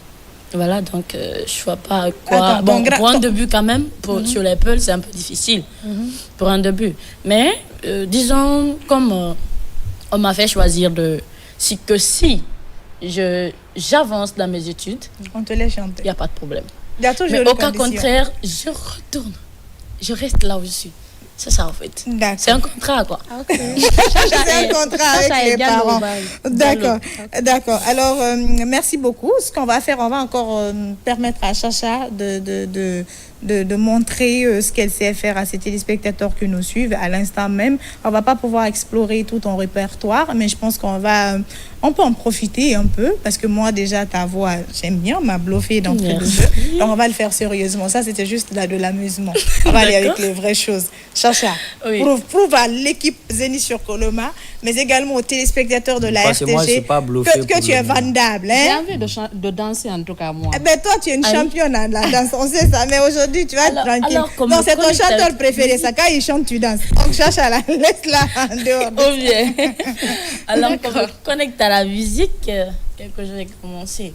Voilà, donc je vois pas quoi. Pour un début quand même, sur les Peuls c'est un peu difficile pour un début. Mais disons comme on m'a fait choisir si j'avance dans mes études, on te laisse chanter. Il n'y a pas de problème. Mais au cas contraire, je retourne. Je reste là où je suis. C'est ça en fait. D'accord. C'est un contrat quoi. C'est un contrat avec les parents. D'accord, d'accord. Alors, merci beaucoup. Ce qu'on va faire, on va encore permettre à Chacha de montrer ce qu'elle sait faire à ses téléspectateurs qui nous suivent à l'instant même. On va pas pouvoir explorer tout ton répertoire, mais je pense on peut en profiter un peu, parce que moi déjà ta voix, j'aime bien, m'a bluffé d'entrée de jeu. Donc on va le faire sérieusement. Ça c'était juste de l'amusement. On va aller avec les vraies choses. Chacha, prouve à l'équipe Zénith sur Coloma, mais également aux téléspectateurs de la parce RTG que moi, je suis pas bluffé que tu es vendable. J'ai Hein? envie de danser en tout cas moi. Eh ben toi tu es une championne en la danse, on sait ça, mais aujourd'hui tu vas être tranquille. Non, c'est ton chanteur préféré, ça, quand il chante tu danses. Donc Chacha, laisse-la en dehors. Oh bien. Alors qu'on me connecte à la musique, quelque chose j'ai commencé.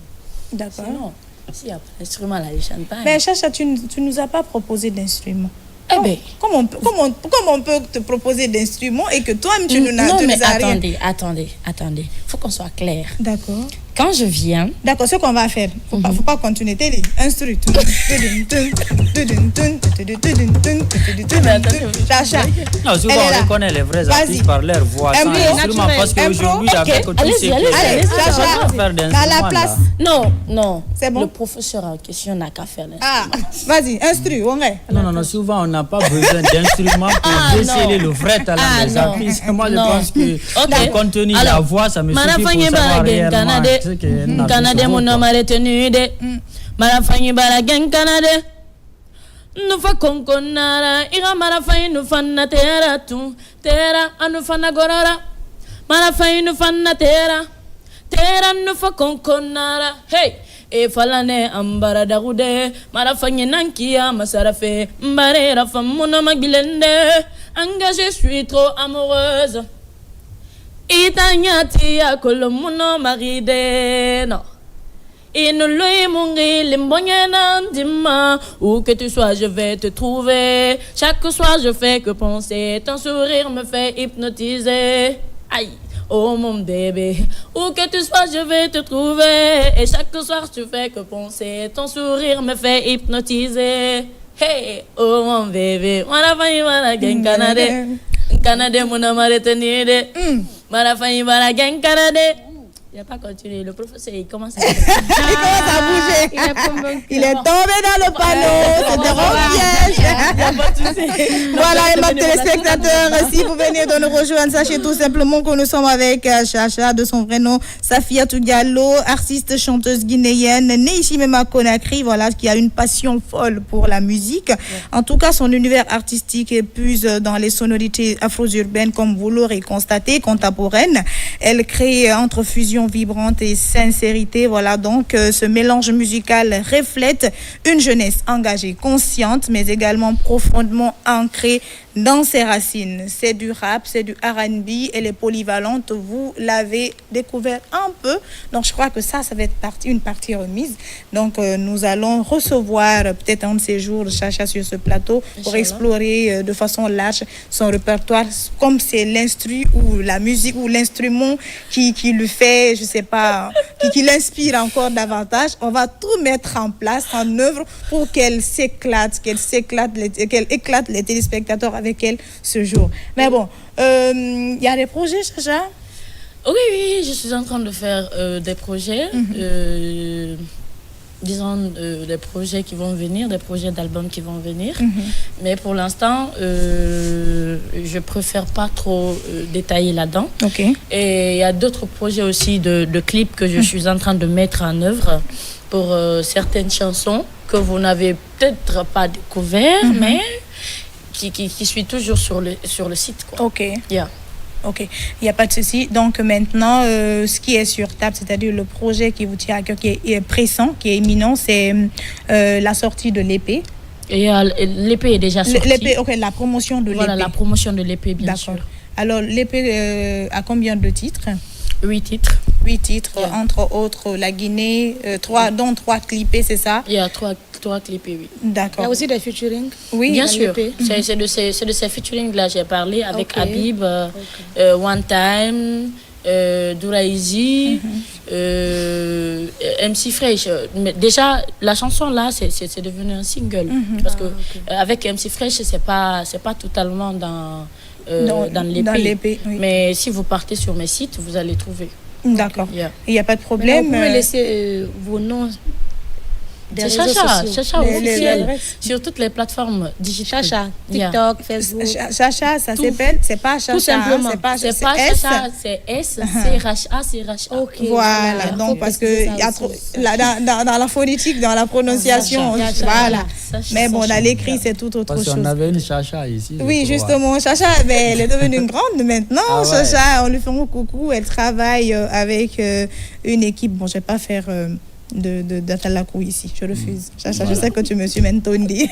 D'accord. Sinon, s'il n'y a pas d'instrument là, il ne chante pas. Mais Chacha, tu nous as pas proposé d'instrument. Eh ben. Comment on peut te proposer d'instruments et que toi-même tu nous as Non, mais rien. attendez. Il faut qu'on soit clair. D'accord. Quand je viens... D'accord, ce qu'on va faire, faut pas continuer. Télé, instru. Chacha. Non, souvent on reconnaît les vrais artistes par leur voix, sans instrument, parce qu'aujourd'hui, avec tout ce qui est... Chacha, dans la place. Non. C'est bon. Le professeur en question n'a qu'à faire Ah, vas-y, instru, on est. Non, souvent on n'a pas besoin d'instruments pour déceler le vrai talent des artistes. Moi, je pense que le contenu, la voix, ça me suffit pour savoir réellement ce qu'est Canada, mon nom a retenu de Marafanyi Baragen Canada. Nous fa konkonara, ira marafanyi nous fanna terra tu, terra anu fanna gorora. Marafanyi nous fanna terra nous fa konkonara. Hey! E falane ambara darude, marafanyi nankia masarafe, mbare rafam mon magbilende. Engagée, je suis trop amoureuse. Itanyati ya kolomuno maride no. Inului mungi limbonyena dima. Où que tu sois, je vais te trouver. Chaque soir, je fais que penser. Ton sourire me fait hypnotiser. Aïe, oh mon bébé. Où que tu sois, je vais te trouver. Et chaque soir, tu fais que penser. Ton sourire me fait hypnotiser. Hey, oh mon bébé. Wana fanyi wana gen Canada. Canada, mon amour est tenu de. Marafanyi bara gen Canada. Il n'a pas continué. Le professeur, il commence à bouger. Il est tombé dans le panneau. C'était un piège. Voilà, et mes téléspectateurs, si vous venez de nous rejoindre, sachez tout simplement que nous sommes avec Chacha, de son vrai nom, Safiatou Diallo, artiste chanteuse guinéenne, née ici même à Conakry, voilà, qui a une passion folle pour la musique. En tout cas, son univers artistique puise dans les sonorités afro-urbaines, comme vous l'aurez constaté, contemporaines. Elle crée entre fusion vibrante et sincérité. Voilà, donc ce mélange musical reflète une jeunesse engagée, consciente, mais également profondément ancrée dans ses racines. C'est du rap, c'est du R&B, elle est polyvalente, vous l'avez découvert un peu. Donc je crois que ça va être une partie remise. Donc nous allons recevoir peut-être un de ces jours Chacha sur ce plateau pour explorer de façon large son répertoire, comme c'est l'instru ou la musique ou l'instrument qui lui fait, je sais pas, qui l'inspire encore davantage. On va tout mettre en place, en œuvre pour qu'elle éclate les téléspectateurs avec elle ce jour. Mais bon, il y a des projets, Chacha? Oui, je suis en train de faire des projets, disons des projets qui vont venir, des projets d'albums qui vont venir. Mais pour l'instant, je préfère pas trop détailler là-dedans. Et il y a d'autres projets aussi de clips que je suis en train de mettre en œuvre pour certaines chansons que vous n'avez peut-être pas découvert, mais qui suit toujours sur le site, quoi. Ok, il n'y a pas de souci. Donc maintenant, ce qui est sur table, c'est-à-dire le projet qui vous tient à cœur, qui est pressant, qui est imminent, c'est la sortie de l'épée. Et l'épée est déjà sortie. L'épée, la promotion de l'épée. Voilà, la promotion de l'épée, bien sûr. Alors, l'épée a combien de titres? 8 titres. 8 titres, entre autres la Guinée, dont 3 clippés, c'est ça? Il y a 3 clippés, oui. D'accord. Il y a aussi des featuring? Oui, bien sûr. C'est de ces featuring-là j'ai parlé avec Habib, One Time, Douraïzi, MC Fresh. Mais déjà, la chanson là, c'est devenu un single. Parce que avec MC Fresh, c'est pas totalement dans l'épée. Oui. Mais si vous partez sur mes sites, vous allez trouver. D'accord. Yeah. Il n'y a pas de problème. Vous pouvez laisser vos noms. C'est Chacha officiel sur toutes les plateformes digitales. Chacha, TikTok, Facebook. Chacha, ça s'appelle, c'est pas Chacha. Tout simplement. C'est pas Chacha, c'est S, C-H-A. Voilà, donc parce que il y a trop, dans la phonétique, dans la prononciation, voilà. Mais bon, dans l'écrit, c'est tout autre chose. Parce qu'on avait une Chacha ici. Oui, justement, Chacha, elle est devenue une grande maintenant. Chacha, on lui fait un coucou, elle travaille avec une équipe. Bon, je vais pas faire... d'Atalakou ici, je refuse. Chacha, je sais que tu me suis mentondi.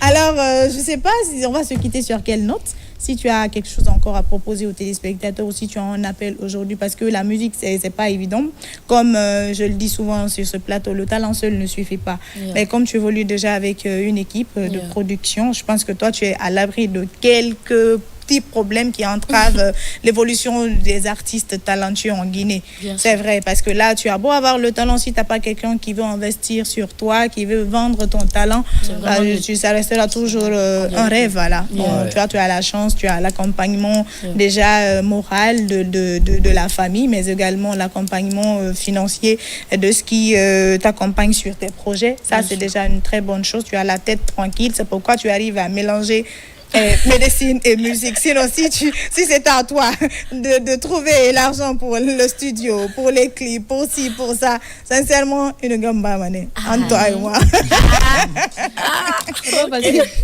Alors, je ne sais pas si on va se quitter sur quelle note. Si tu as quelque chose encore à proposer aux téléspectateurs ou si tu as un appel aujourd'hui, parce que la musique, c'est pas évident. Comme je le dis souvent sur ce plateau, le talent seul ne suffit pas. Mais comme tu évolues déjà avec une équipe de production, je pense que toi, tu es à l'abri de quelques petits problèmes qui entravent l'évolution des artistes talentueux en Guinée. C'est vrai, parce que là, tu as beau avoir le talent, si tu n'as pas quelqu'un qui veut investir sur toi, qui veut vendre ton talent, ça restera toujours un rêve. Voilà. Tu as la chance, tu as l'accompagnement déjà moral de la famille, mais également l'accompagnement financier de ce qui t'accompagne sur tes projets. Ça, c'est déjà une très bonne chose. Tu as la tête tranquille. C'est pourquoi tu arrives à mélanger médecine et musique. Sinon, si c'est à toi de trouver l'argent pour le studio, pour les clips, pour ci, pour ça, sincèrement, une gamba mané. Entre toi et moi.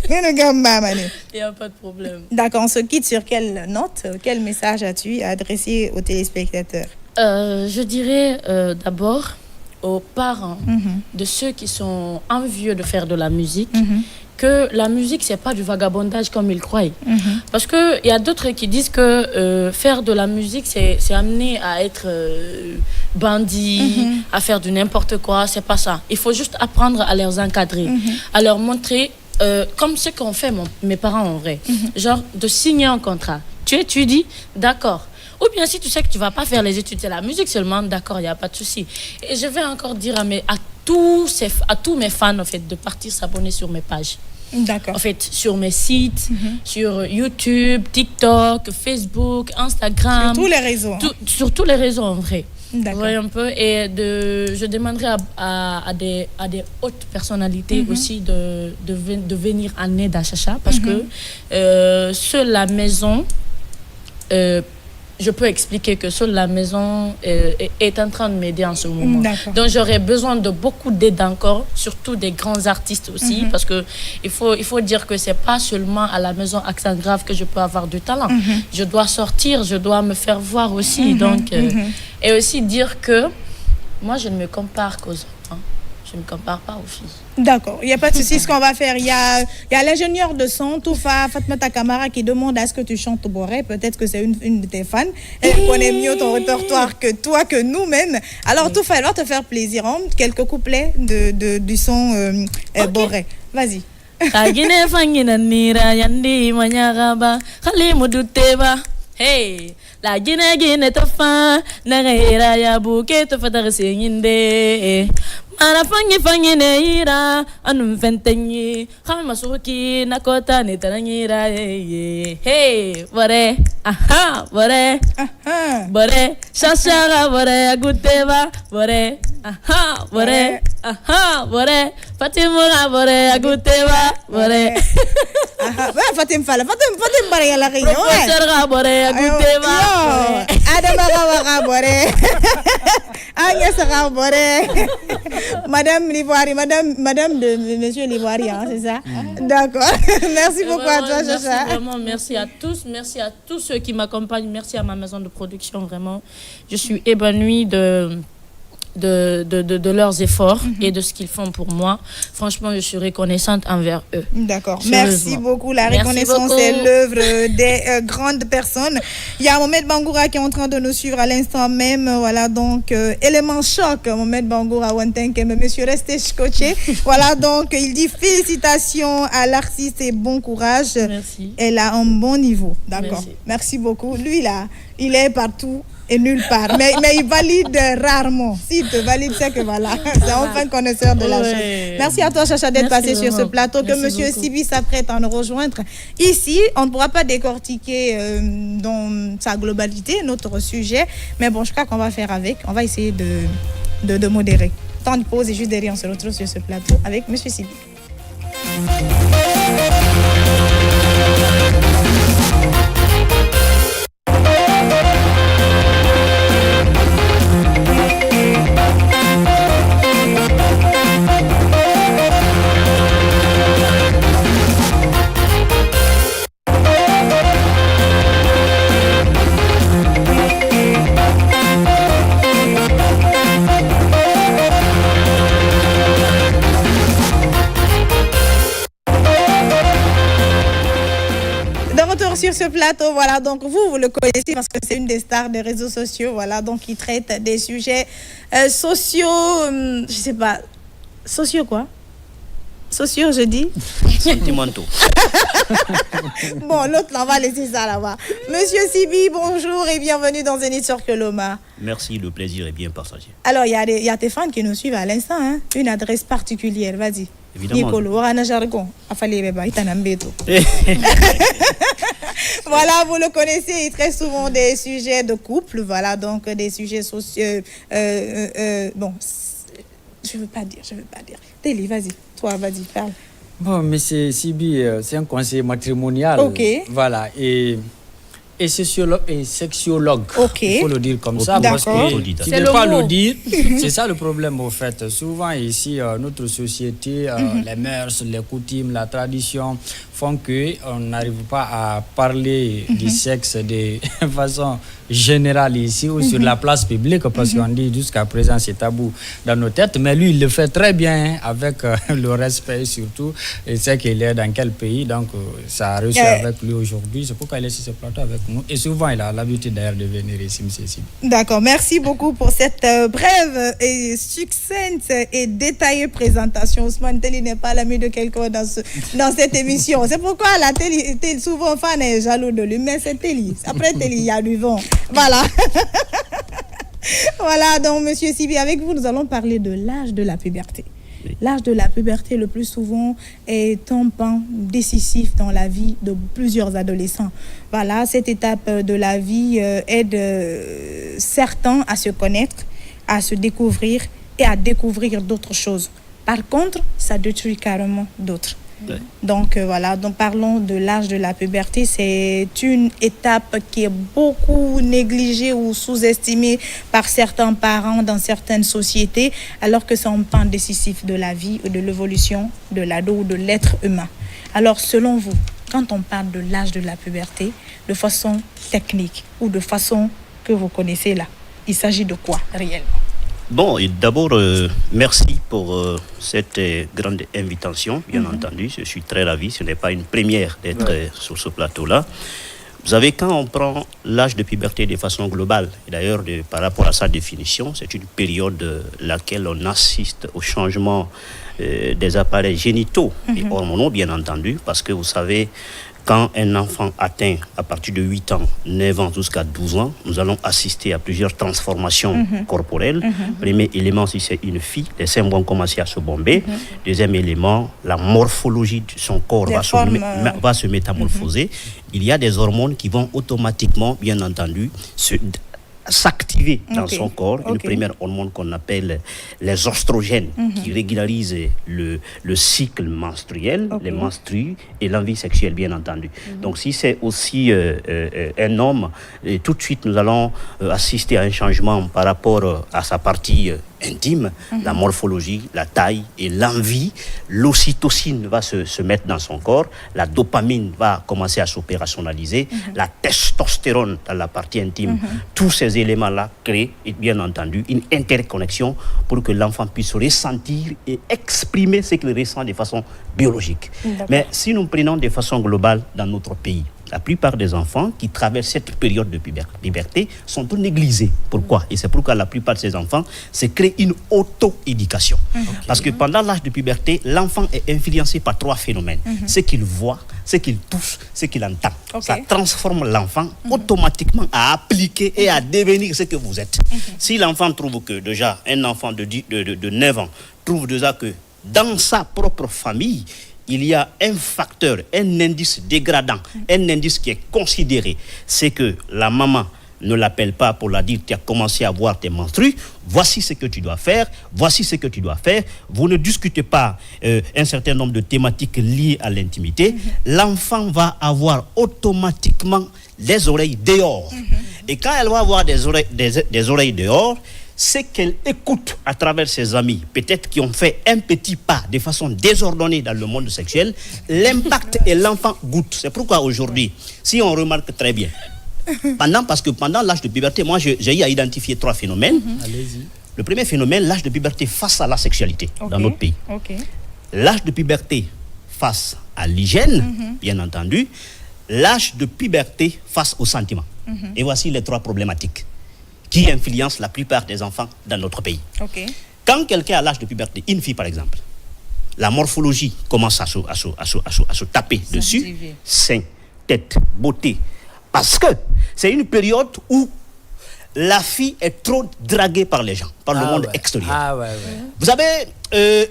Une gamba mané. Il n'y a pas de problème. D'accord, on se quitte sur quelle note? Quel message as-tu adressé aux téléspectateurs? Je dirais d'abord aux parents de ceux qui sont envieux de faire de la musique. Que la musique, c'est pas du vagabondage comme ils croient. Parce qu'il y a d'autres qui disent que faire de la musique, c'est amener à être bandit, à faire du n'importe quoi. C'est pas ça. Il faut juste apprendre à les encadrer, à leur montrer, comme ce qu'ont fait mes parents en vrai. Genre, de signer un contrat. Tu étudies, d'accord. Ou bien si tu sais que tu vas pas faire les études, c'est la musique seulement, d'accord, il n'y a pas de souci. Et je vais encore dire à tous mes fans, en fait, de partir s'abonner sur mes pages. D'accord. En fait, sur mes sites, sur YouTube, TikTok, Facebook, Instagram. Sur tous les réseaux. Sur tous les réseaux, en vrai. D'accord. Voyez un peu. Et je demanderai à des hautes personnalités aussi de venir en aide à Chacha. Parce que seule la maison... je peux expliquer que seule la maison est en train de m'aider en ce moment. Donc j'aurais besoin de beaucoup d'aide encore, surtout des grands artistes aussi, parce que il faut dire que c'est pas seulement à la maison Accent Grave que je peux avoir du talent. Je dois sortir, je dois me faire voir aussi. Donc, et aussi dire que moi je ne me compare qu'aux enfants. Je ne me compare pas aux filles. D'accord, il n'y a pas de souci. Ce qu'on va faire, il y a l'ingénieur de son, Toufa Fatmata Kamara, qui demande à ce que tu chantes Boré. Peut-être que c'est une de tes fans. Elle connaît mieux ton répertoire que toi, que nous-mêmes. Alors, Toufa, elle va te faire plaisir. Quelques couplets du son Boré. Vas-y. Hey, la Guinée tofa, nagaira ya bouquet to fadar singinde. Ana fangi neira, anum fentenyi, khama masuki nakota ne taranyira. Hey, bore, aha, bore, bore, shashara bore aguteva, bore, aha, bore, aha, bore, Fatima bore aguteva, bore. Fatim bore ya la riyo. Professeur bore aguteva. Adama bore. Agnes bore. Madame Livoirie, madame de monsieur Livoirie, hein, c'est ça? D'accord. Merci beaucoup à toi, Chacha. Vraiment, merci à tous ceux qui m'accompagnent. Merci à ma maison de production, vraiment. Je suis épanouie de de leurs efforts et de ce qu'ils font pour moi. Franchement, je suis reconnaissante envers eux. D'accord. Merci beaucoup. La reconnaissance beaucoup. est l'œuvre des grandes personnes. Il y a Mohamed Bangoura qui est en train de nous suivre à l'instant même. Voilà, donc, élément choc, Mohamed Bangoura, Wantenke, mais monsieur, restez scotché. Voilà, donc, il dit félicitations à l'artiste et bon courage. Merci. Elle a un bon niveau. D'accord. Merci beaucoup. Lui, là, il est partout et nulle part. Mais il valide rarement. S'il te valide, c'est que voilà, c'est enfin connaisseur de la chose. Merci à toi, Chacha, d'être passé sur ce plateau. Que monsieur Sibi s'apprête à nous rejoindre. Ici, on ne pourra pas décortiquer dans sa globalité notre sujet. Mais bon, je crois qu'on va faire avec. On va essayer de modérer. Temps de pause et juste derrière, on se retrouve sur ce plateau avec monsieur Sibi. Sur ce plateau, voilà, donc vous le connaissez parce que c'est une des stars des réseaux sociaux, voilà, donc il traite des sujets sociaux, je sais pas, sociaux quoi? Sociaux, je dis? Sentimentaux. Bon, l'autre, là, on va laisser ça là-bas. Monsieur Sibi, bonjour et bienvenue dans Zénith sur Keloma. Merci, le plaisir est bien partagé. Alors, il y a tes fans qui nous suivent à l'instant, hein? Une adresse particulière, vas-y. Évidemment. Nicolo, Orana Jargon, Afale Beba, Itanambeto. Voilà, vous le connaissez, il traite souvent des sujets de couple, voilà, donc des sujets sociaux. Bon, je veux pas dire. Téli, vas-y, toi, vas-y, parle. Bon, mais Sibi, c'est un conseiller matrimonial. Ok. Voilà, et sociologue et sexologue. Ok. Il faut le dire comme ça. D'accord. Parce que tu C'est ne le pas mot. le dire. C'est ça le problème, au fait. Souvent, ici, notre société, les mœurs, les coutumes, la tradition font qu'on n'arrive pas à parler du sexe de façon générale ici ou sur la place publique parce qu'on dit jusqu'à présent c'est tabou dans nos têtes. Mais lui, il le fait très bien avec le respect surtout. Il sait qu'il est dans quel pays. Donc, ça a réussi avec lui aujourd'hui. C'est pourquoi il est sur ce plateau avec nous. Et souvent, il a l'habitude d'ailleurs de venir ici, M. Sibi. D'accord, merci beaucoup pour cette brève et succincte et détaillée présentation. Ousmane Telly n'est pas l'ami de quelqu'un dans cette émission. C'est pourquoi la Telly, souvent fan est jaloux de lui, mais c'est Telly. Après Telly, il y a du vent. Voilà. Voilà, donc Monsieur Sibi, avec vous, nous allons parler de l'âge de la puberté. L'âge de la puberté, le plus souvent, est un pan décisif dans la vie de plusieurs adolescents. Voilà, cette étape de la vie aide certains à se connaître, à se découvrir et à découvrir d'autres choses. Par contre, ça détruit carrément d'autres. Ouais. Donc voilà, donc parlons de l'âge de la puberté. C'est une étape qui est beaucoup négligée ou sous-estimée par certains parents dans certaines sociétés, alors que c'est un pan décisif de la vie ou de l'évolution de l'ado ou de l'être humain. Alors selon vous, quand on parle de l'âge de la puberté, de façon technique ou de façon que vous connaissez là, il s'agit de quoi réellement? Bon, et d'abord, merci pour cette grande invitation, bien entendu. Je suis très ravi. Ce n'est pas une première d'être sur ce plateau-là. Vous savez, quand on prend l'âge de puberté de façon globale, et d'ailleurs par rapport à sa définition, c'est une période laquelle on assiste au changement des appareils génitaux et hormonaux, bien entendu, parce que vous savez, quand un enfant atteint à partir de 8 ans, 9 ans jusqu'à 12 ans, nous allons assister à plusieurs transformations corporelles. Premier élément, si c'est une fille, les seins vont commencer à se bomber. Deuxième élément, la morphologie de son corps va se métamorphoser. Il y a des hormones qui vont automatiquement, bien entendu, s'activer dans son corps. Une première hormone qu'on appelle les oestrogènes qui régularisent le cycle menstruel, les menstrues et l'envie sexuelle, bien entendu. Donc si c'est aussi un homme, tout de suite nous allons assister à un changement par rapport à sa partie intime, la morphologie, la taille et l'envie. L'ocytocine va se mettre dans son corps, la dopamine va commencer à s'opérationnaliser, la testostérone dans la partie intime. Tous ces éléments-là créent, bien entendu, une interconnexion pour que l'enfant puisse ressentir et exprimer ce qu'il ressent de façon biologique. Mais si nous prenons de façon globale dans notre pays, la plupart des enfants qui traversent cette période de puberté sont négligés. Pourquoi? Et c'est pourquoi la plupart de ces enfants se créent une auto-éducation. Parce que pendant l'âge de puberté, l'enfant est influencé par 3 phénomènes. Ce qu'il voit, ce qu'il touche, ce qu'il entend. Ça transforme l'enfant automatiquement à appliquer et à devenir ce que vous êtes. Si l'enfant trouve que déjà, un enfant de 9 ans trouve déjà que dans sa propre famille, il y a un facteur, un indice dégradant, un indice qui est considéré, c'est que la maman ne l'appelle pas pour la dire tu as commencé à voir tes menstrues, voici ce que tu dois faire, voici ce que tu dois faire. Vous ne discutez pas un certain nombre de thématiques liées à l'intimité. L'enfant va avoir automatiquement les oreilles dehors. Et quand elle va avoir des oreilles dehors, c'est qu'elle écoute à travers ses amis, peut-être qui ont fait un petit pas de façon désordonnée dans le monde sexuel, l'impact et l'enfant goûte. C'est pourquoi aujourd'hui, si on remarque très bien, parce que pendant l'âge de puberté, moi j'ai eu à identifier 3 phénomènes. Le premier phénomène, l'âge de puberté face à la sexualité dans notre pays. L'âge de puberté face à l'hygiène, bien entendu. L'âge de puberté face aux sentiments. Et voici les 3 problématiques qui influencent la plupart des enfants dans notre pays. Quand quelqu'un a l'âge de puberté, une fille par exemple, la morphologie commence à se taper dessus, sein, tête, beauté, parce que c'est une période où la fille est trop draguée par les gens, par le monde extérieur. Vous savez,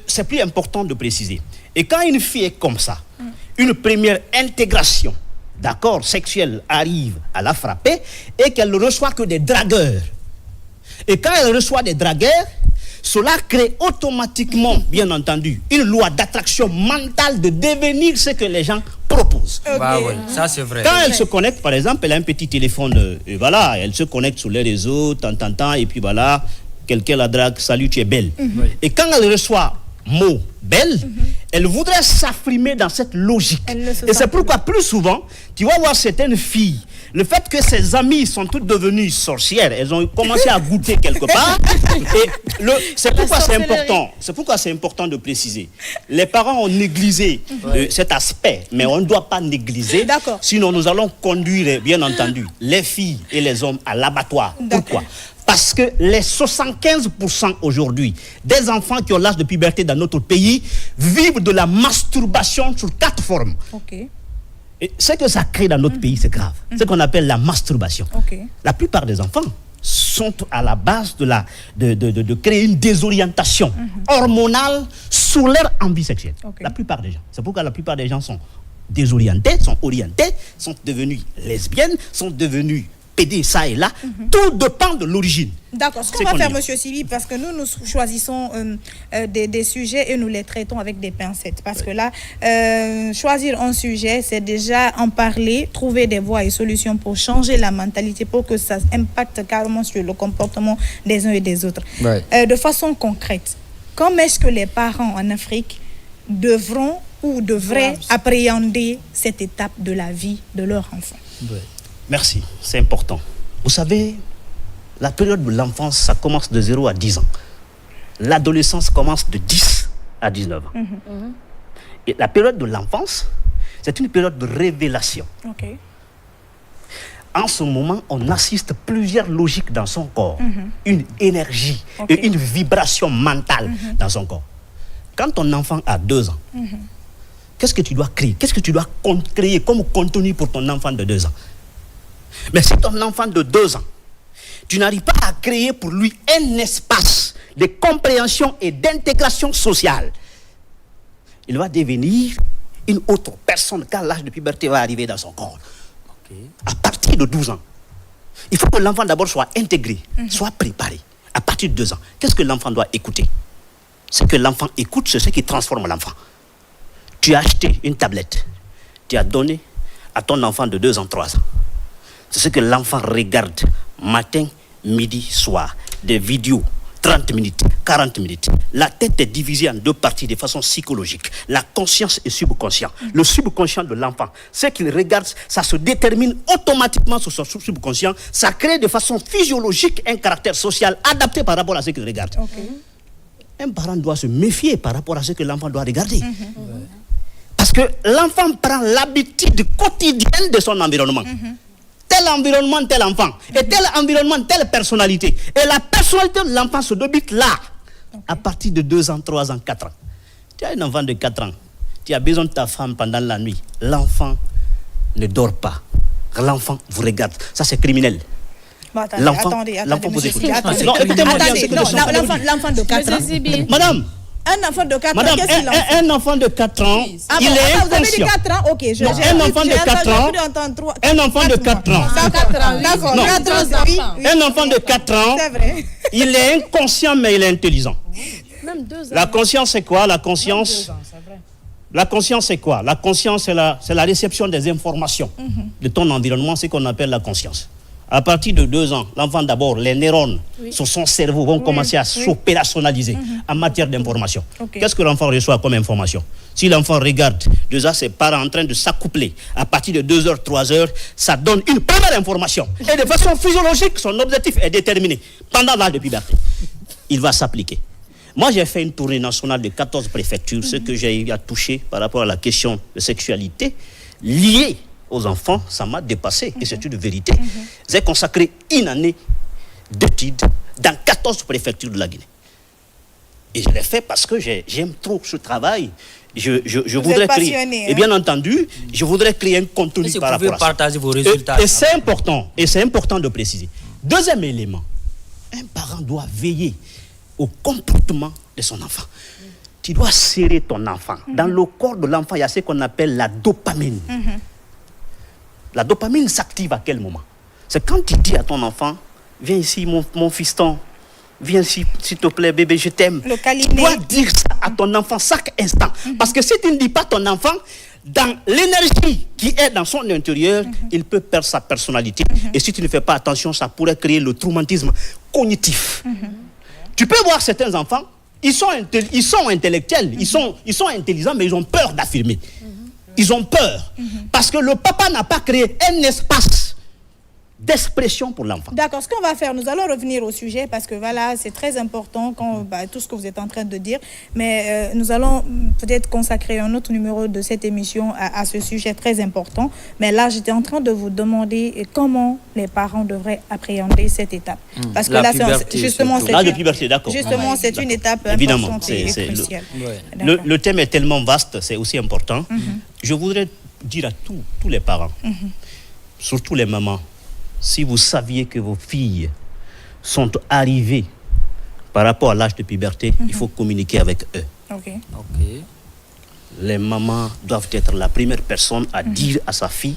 c'est plus important de préciser. Et quand une fille est comme ça, une première intégration d'accord sexuelle arrive à la frapper et qu'elle ne reçoit que des dragueurs. Et quand elle reçoit des dragueurs, cela crée automatiquement, bien entendu, une loi d'attraction mentale de devenir ce que les gens proposent. Ça c'est vrai. Quand elle se connecte, par exemple, elle a un petit téléphone, et voilà, elle se connecte sur les réseaux, tant, et puis voilà, quelqu'un la drague, salut, tu es belle. Et quand elle reçoit mot belle, elle voudrait s'affirmer dans cette logique. Et c'est pourquoi plus souvent, tu vas voir certaines filles, le fait que ses amies sont toutes devenues sorcières, elles ont commencé à goûter quelque part. Et c'est pourquoi c'est important. C'est pourquoi c'est important de préciser. Les parents ont négligé cet aspect, mais on ne doit pas négliger. Sinon, nous allons conduire, bien entendu, les filles et les hommes à l'abattoir. Pourquoi? Parce que les 75% aujourd'hui des enfants qui ont l'âge de puberté dans notre pays vivent de la masturbation sous 4 formes. Et ce que ça crée dans notre pays, c'est grave. Ce qu'on appelle la masturbation. La plupart des enfants sont à la base de créer une désorientation hormonale sur leur envie sexuelle. La plupart des gens. C'est pourquoi la plupart des gens sont désorientés, sont orientés, sont devenus lesbiennes, sont devenus PD, ça et là, tout dépend de l'origine. D'accord, ce qu'on va faire, monsieur Sibi, parce que nous choisissons des sujets et nous les traitons avec des pincettes. Parce que là, choisir un sujet, c'est déjà en parler, trouver des voies et solutions pour changer la mentalité, pour que ça impacte carrément sur le comportement des uns et des autres. De façon concrète, comment est-ce que les parents en Afrique devront ou devraient appréhender cette étape de la vie de leur enfant? Merci, c'est important. Vous savez, la période de l'enfance, ça commence de 0 à 10 ans. L'adolescence commence de 10 à 19 ans. Et la période de l'enfance, c'est une période de révélation. En ce moment, on assiste à plusieurs logiques dans son corps. Une énergie et une vibration mentale dans son corps. Quand ton enfant a 2 ans, qu'est-ce que tu dois créer? Qu'est-ce que tu dois créer comme contenu pour ton enfant de 2 ans? Mais si ton enfant de 2 ans, tu n'arrives pas à créer pour lui un espace de compréhension et d'intégration sociale, il va devenir une autre personne quand l'âge de puberté va arriver dans son corps. À partir de 12 ans, il faut que l'enfant d'abord soit intégré, soit préparé. À partir de 2 ans, qu'est-ce que l'enfant doit écouter? Ce que l'enfant écoute, c'est ce qui transforme l'enfant. Tu as acheté une tablette, tu as donné à ton enfant de 2 ans, 3 ans. C'est ce que l'enfant regarde matin, midi, soir. Des vidéos 30 minutes, 40 minutes. La tête est divisée en deux parties de façon psychologique. La conscience et subconscient. Le subconscient de l'enfant, ce qu'il regarde, ça se détermine automatiquement sur son subconscient. Ça crée de façon physiologique un caractère social adapté par rapport à ce qu'il regarde. Un parent doit se méfier par rapport à ce que l'enfant doit regarder. Parce que l'enfant prend l'habitude quotidienne de son environnement. Tel environnement, tel enfant. Et tel environnement, telle personnalité. Et la personnalité de l'enfant se débute là. À partir de 2 ans, 3 ans, 4 ans. Tu as un enfant de 4 ans. Tu as besoin de ta femme pendant la nuit. L'enfant ne dort pas. L'enfant vous regarde. Ça, c'est criminel. Bon, attendez, vous écoutez. Non, écoutez-moi bien. L'enfant de 4 ans. Madame. Un enfant de 4 ans, Madame, qu'est-ce qu'il en fait? un enfant de 4 ans, il est vous avez dit inconscient. 4 ans? Ok, Un enfant de 4 ans, un enfant de 4 ans. D'accord, Non. 4 ans, oui. Un enfant de 4 ans, C'est vrai. il est inconscient mais il est intelligent. Même 2 ans. La conscience, c'est quoi? La conscience, c'est quoi? La conscience, c'est la réception des informations de ton environnement, c'est ce qu'on appelle la conscience. À partir de 2 ans, l'enfant d'abord, les neurones sur son cerveau vont commencer à s'opérationnaliser en matière d'information. Qu'est-ce que l'enfant reçoit comme information? Si l'enfant regarde déjà ses parents en train de s'accoupler, à partir de 2 heures, 3 heures, ça donne une première information. Et de façon physiologique, son objectif est déterminé. Pendant l'âge de puberté, il va s'appliquer. Moi, j'ai fait une tournée nationale de 14 préfectures, ce que j'ai eu à toucher par rapport à la question de sexualité liée aux enfants, ça m'a dépassé, et c'est une vérité. J'ai consacré une année d'études dans 14 préfectures de la Guinée. Et je l'ai fait parce que j'aime trop ce travail. Je voudrais créer, et bien entendu, je voudrais créer un contenu par rapport à ça. Partager vos résultats. Et c'est important de préciser. Deuxième élément, un parent doit veiller au comportement de son enfant. Tu dois serrer ton enfant. Dans le corps de l'enfant, il y a ce qu'on appelle la dopamine. La dopamine s'active à quel moment? C'est quand tu dis à ton enfant, viens ici mon fiston, viens ici s'il te plaît bébé, je t'aime. Tu dois dire ça à ton enfant chaque instant. Parce que si tu ne dis pas à ton enfant, dans l'énergie qui est dans son intérieur, il peut perdre sa personnalité. Et si tu ne fais pas attention, ça pourrait créer le traumatisme cognitif. Tu peux voir certains enfants, ils sont intellectuels, ils sont intelligents, mais ils ont peur d'affirmer. Ils ont peur. Parce que le papa n'a pas créé un espace d'expression pour l'enfant. D'accord, ce qu'on va faire, nous allons revenir au sujet parce que voilà, c'est très important tout ce que vous êtes en train de dire, mais nous allons peut-être consacrer un autre numéro de cette émission à ce sujet très important. Mais là, j'étais en train de vous demander comment les parents devraient appréhender cette étape. Parce que là, justement, c'est une étape importante et cruciale. Le thème est tellement vaste, c'est aussi important. Je voudrais dire à tous les parents, surtout les mamans, si vous saviez que vos filles sont arrivées par rapport à l'âge de puberté, il faut communiquer avec eux. Les mamans doivent être la première personne à dire à sa fille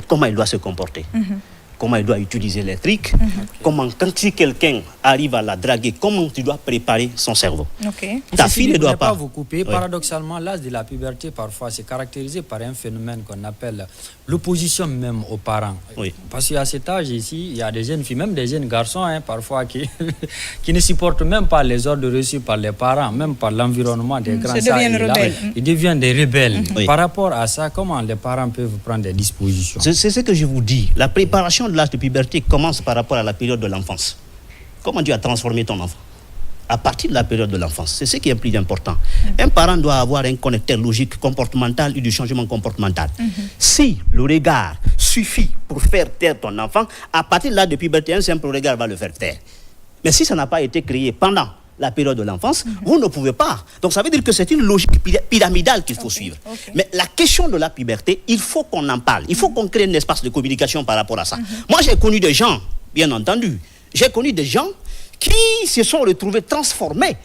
comment elle doit se comporter. Comment elle doit utiliser les trucs, si quelqu'un arrive à la draguer, comment tu dois préparer son cerveau. Ta fille ne doit pas vous couper. Paradoxalement, l'âge de la puberté, parfois, c'est caractérisé par un phénomène qu'on appelle l'opposition même aux parents. Parce qu'à cet âge ici, il y a des jeunes filles, même des jeunes garçons, parfois, qui ne supportent même pas les ordres reçus par les parents, même par l'environnement des grands. Ils deviennent des rebelles. Par rapport à ça, comment les parents peuvent prendre des dispositions? C'est ce que je vous dis. La préparation de l'âge de puberté commence par rapport à la période de l'enfance. Comment tu as transformé ton enfant? À partir de la période de l'enfance, c'est ce qui est le plus important. Un parent doit avoir un connecteur logique comportemental et du changement comportemental. Si le regard suffit pour faire taire ton enfant, à partir de l'âge de puberté, un simple regard va le faire taire. Mais si ça n'a pas été créé pendant la période de l'enfance, vous ne pouvez pas. Donc ça veut dire que c'est une logique pyramidale qu'il faut suivre. Mais la question de la puberté, il faut qu'on en parle. Il faut qu'on crée un espace de communication par rapport à ça. Moi, j'ai connu des gens, bien entendu, j'ai connu des gens qui se sont retrouvés transformés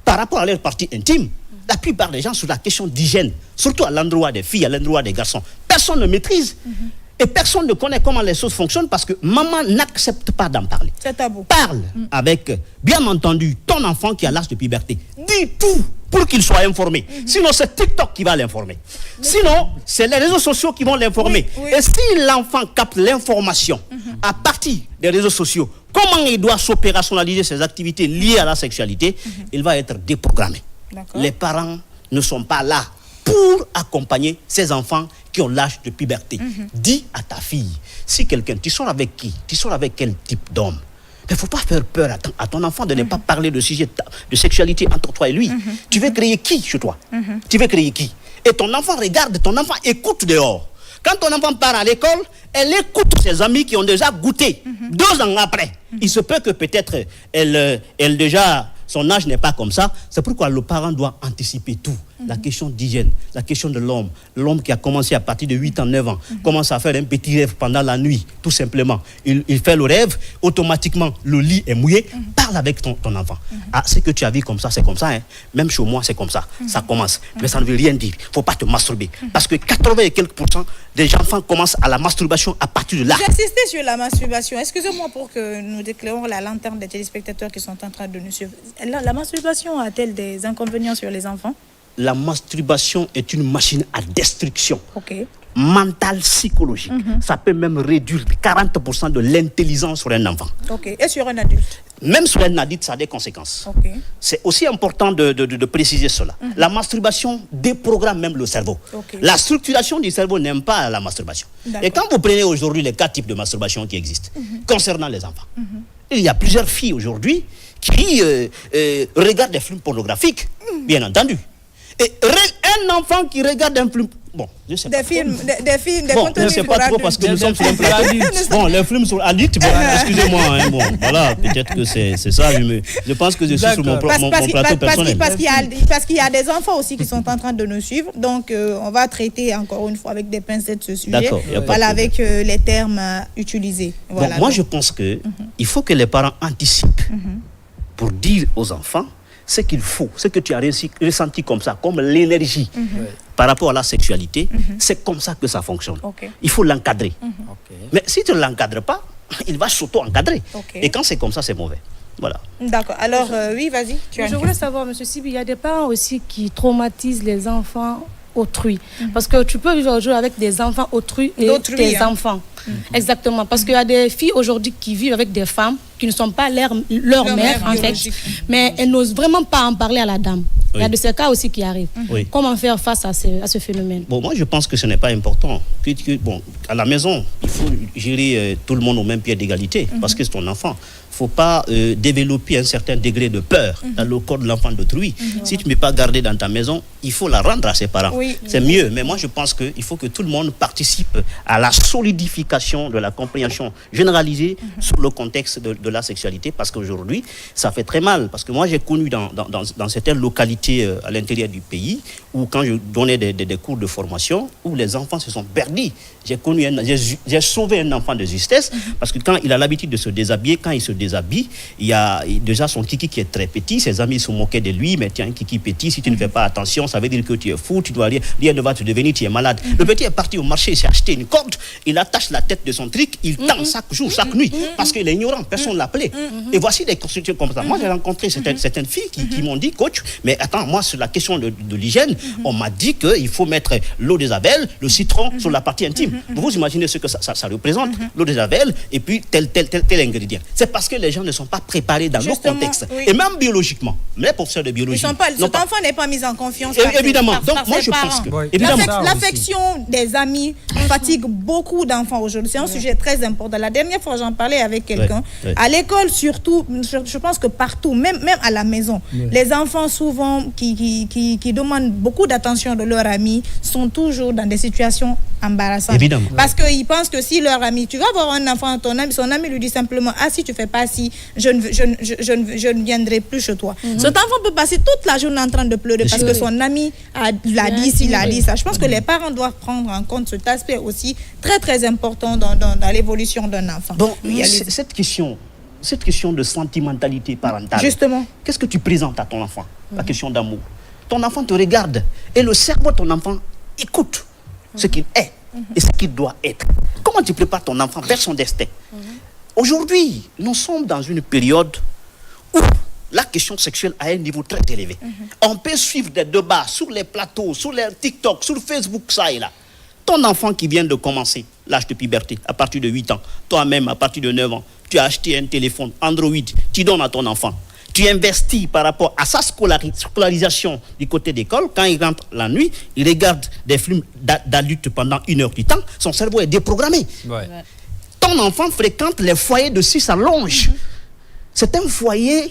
par rapport à leur partie intime. La plupart des gens sur la question d'hygiène, surtout à l'endroit des filles, à l'endroit des garçons, personne ne maîtrise. Et personne ne connaît comment les choses fonctionnent parce que maman n'accepte pas d'en parler. C'est tabou. Parle avec, bien entendu, ton enfant qui a l'âge de puberté. Dis tout pour qu'il soit informé. Sinon, c'est TikTok qui va l'informer. Sinon, c'est les réseaux sociaux qui vont l'informer. Et si l'enfant capte l'information à partir des réseaux sociaux, comment il doit s'opérationnaliser ses activités liées à la sexualité, il va être déprogrammé. Les parents ne sont pas là pour accompagner ces enfants qui ont l'âge de puberté. Dis à ta fille, si quelqu'un, tu sors avec qui? Tu sors avec quel type d'homme? Il ne faut pas faire peur à ton enfant de ne pas parler de sujet de sexualité entre toi et lui. Tu veux créer qui chez toi? Tu veux créer qui? Et ton enfant regarde, ton enfant écoute dehors. Quand ton enfant part à l'école, elle écoute ses amis qui ont déjà goûté. 2 ans après, il se peut que peut-être elle déjà, son âge n'est pas comme ça. C'est pourquoi le parent doit anticiper tout. La question d'hygiène, la question de l'homme. L'homme qui a commencé à partir de 8 ans, 9 ans, commence à faire un petit rêve pendant la nuit, tout simplement. Il fait le rêve, automatiquement, le lit est mouillé. Parle avec ton enfant. Ah, ce que tu as vu comme ça, c'est comme ça. Hein. Même chez moi, c'est comme ça. Ça commence. Mais ça ne veut rien dire. Il ne faut pas te masturber. Parce que 80 et quelques % des enfants commencent à la masturbation à partir de là. J'insistais sur la masturbation. Excusez-moi pour que nous déclarons la lanterne des téléspectateurs qui sont en train de nous suivre. La masturbation a-t-elle des inconvénients sur les enfants? La masturbation est une machine à destruction mentale, psychologique. Ça peut même réduire 40% de l'intelligence sur un enfant. Et sur un adulte? Même sur un adulte, ça a des conséquences. C'est aussi important de préciser cela. La masturbation déprogramme même le cerveau. La structuration du cerveau n'aime pas la masturbation. Et quand vous prenez aujourd'hui les 4 types de masturbation qui existent, concernant les enfants, il y a plusieurs filles aujourd'hui qui regardent des films pornographiques, bien entendu. Et un enfant qui regarde un film... Bon, je sais pas. Des films, des bon, je ne sais pas trop parce que nous sommes sur un plateau. Bon, les films sur adultes, bon, excusez-moi. Hein, bon, voilà, peut-être que c'est ça. Je pense que je suis sur mon plateau personnel. Parce qu'il y a des enfants aussi qui sont en train de nous suivre. Donc, on va traiter encore une fois avec des pincettes ce sujet. Voilà, avec les termes utilisés. Voilà, bon, moi, je pense qu'il faut que les parents anticipent pour dire aux enfants ce qu'il faut, ce que tu as ressenti comme ça, comme l'énergie par rapport à la sexualité, c'est comme ça que ça fonctionne. Il faut l'encadrer. Mais si tu ne l'encadres pas, il va s'auto-encadrer. Et quand c'est comme ça, c'est mauvais. Voilà. D'accord. Alors, oui, vas-y. Je voulais savoir, M. Sibi, il y a des parents aussi qui traumatisent les enfants autrui. Parce que tu peux vivre aujourd'hui avec des enfants autrui et tes enfants. Exactement. Parce qu'il y a des filles aujourd'hui qui vivent avec des femmes qui ne sont pas leur mère, en fait. Mais elles n'osent vraiment pas en parler à la dame. Il y a de ces cas aussi qui arrivent. Comment faire face à ce phénomène? Bon, moi, je pense que ce n'est pas important. Bon, à la maison, il faut gérer tout le monde au même pied d'égalité parce que c'est ton enfant. Il ne faut pas développer un certain degré de peur dans le corps de l'enfant d'autrui. Si tu ne peux pas garder dans ta maison, il faut la rendre à ses parents. C'est mieux. Mais moi, je pense qu'il faut que tout le monde participe à la solidification de la compréhension généralisée sur le contexte de la sexualité parce qu'aujourd'hui, ça fait très mal. Parce que moi, j'ai connu dans certaines localités à l'intérieur du pays où quand je donnais des cours de formation, où les enfants se sont perdus. J'ai sauvé un enfant de justesse parce que quand il a l'habitude de se déshabiller, quand il se déshabille, il y a déjà son kiki qui est très petit, ses amis se moquaient de lui, mais tiens, un kiki petit, si tu ne fais pas attention, ça veut dire que tu es fou, tu dois rien ne va te devenir, tu es malade. Le petit est parti au marché, il s'est acheté une corde, il attache la tête de son truc, il tend chaque jour, chaque nuit, parce qu'il est ignorant, personne ne l'appelait. Et voici des constructions comme ça. Moi, j'ai rencontré certaines filles qui m'ont dit, coach, mais attends, moi, sur la question de l'hygiène, on m'a dit qu'il faut mettre l'eau des abeilles, le citron sur la partie intime. Vous imaginez ce que ça représente, l'eau des abeilles, et puis tel ingrédient. C'est parce que les gens ne sont pas préparés dans nos contextes. Et même biologiquement, les professeurs de biologie. Cet enfant n'est pas mis en confiance. Évidemment. Donc, moi, je pense que... L'affection des amis fatigue beaucoup d'enfants aujourd'hui. C'est un sujet très important. La dernière fois, j'en parlais avec quelqu'un. À l'école, surtout, je pense que partout, même à la maison, les enfants, souvent, qui demandent beaucoup d'attention de leurs amis, sont toujours dans des situations embarrassantes. Évidemment. Parce qu'ils pensent que si leur ami, tu vas voir un enfant, son ami lui dit simplement, ah, si tu fais pas si, je ne viendrai plus chez toi. Cet enfant peut passer toute la journée en train de pleurer parce que son ami l'a dit ci, l'a dit ça. Je pense que les parents doivent prendre en compte cet aspect aussi très très important dans l'évolution d'un enfant. Donc, cette question de sentimentalité parentale, justement, qu'est-ce que tu présentes à ton enfant? La question d'amour. Ton enfant te regarde et le cerveau de ton enfant écoute ce qu'il est et ce qu'il doit être. Comment tu prépares ton enfant vers son destin? Aujourd'hui, nous sommes dans une période où la question sexuelle à un niveau très élevé. On peut suivre des débats sur les plateaux, sur les TikTok, sur Facebook, ça et là. Ton enfant qui vient de commencer l'âge de puberté, à partir de 8 ans, toi-même, à partir de 9 ans, tu as acheté un téléphone Android, tu donnes à ton enfant. Tu investis par rapport à sa scolarisation du côté d'école. Quand il rentre la nuit, il regarde des films d'adultes pendant 1 heure du temps. Son cerveau est déprogrammé. Ouais. Ton enfant fréquente les foyers de 6 à longe. C'est un foyer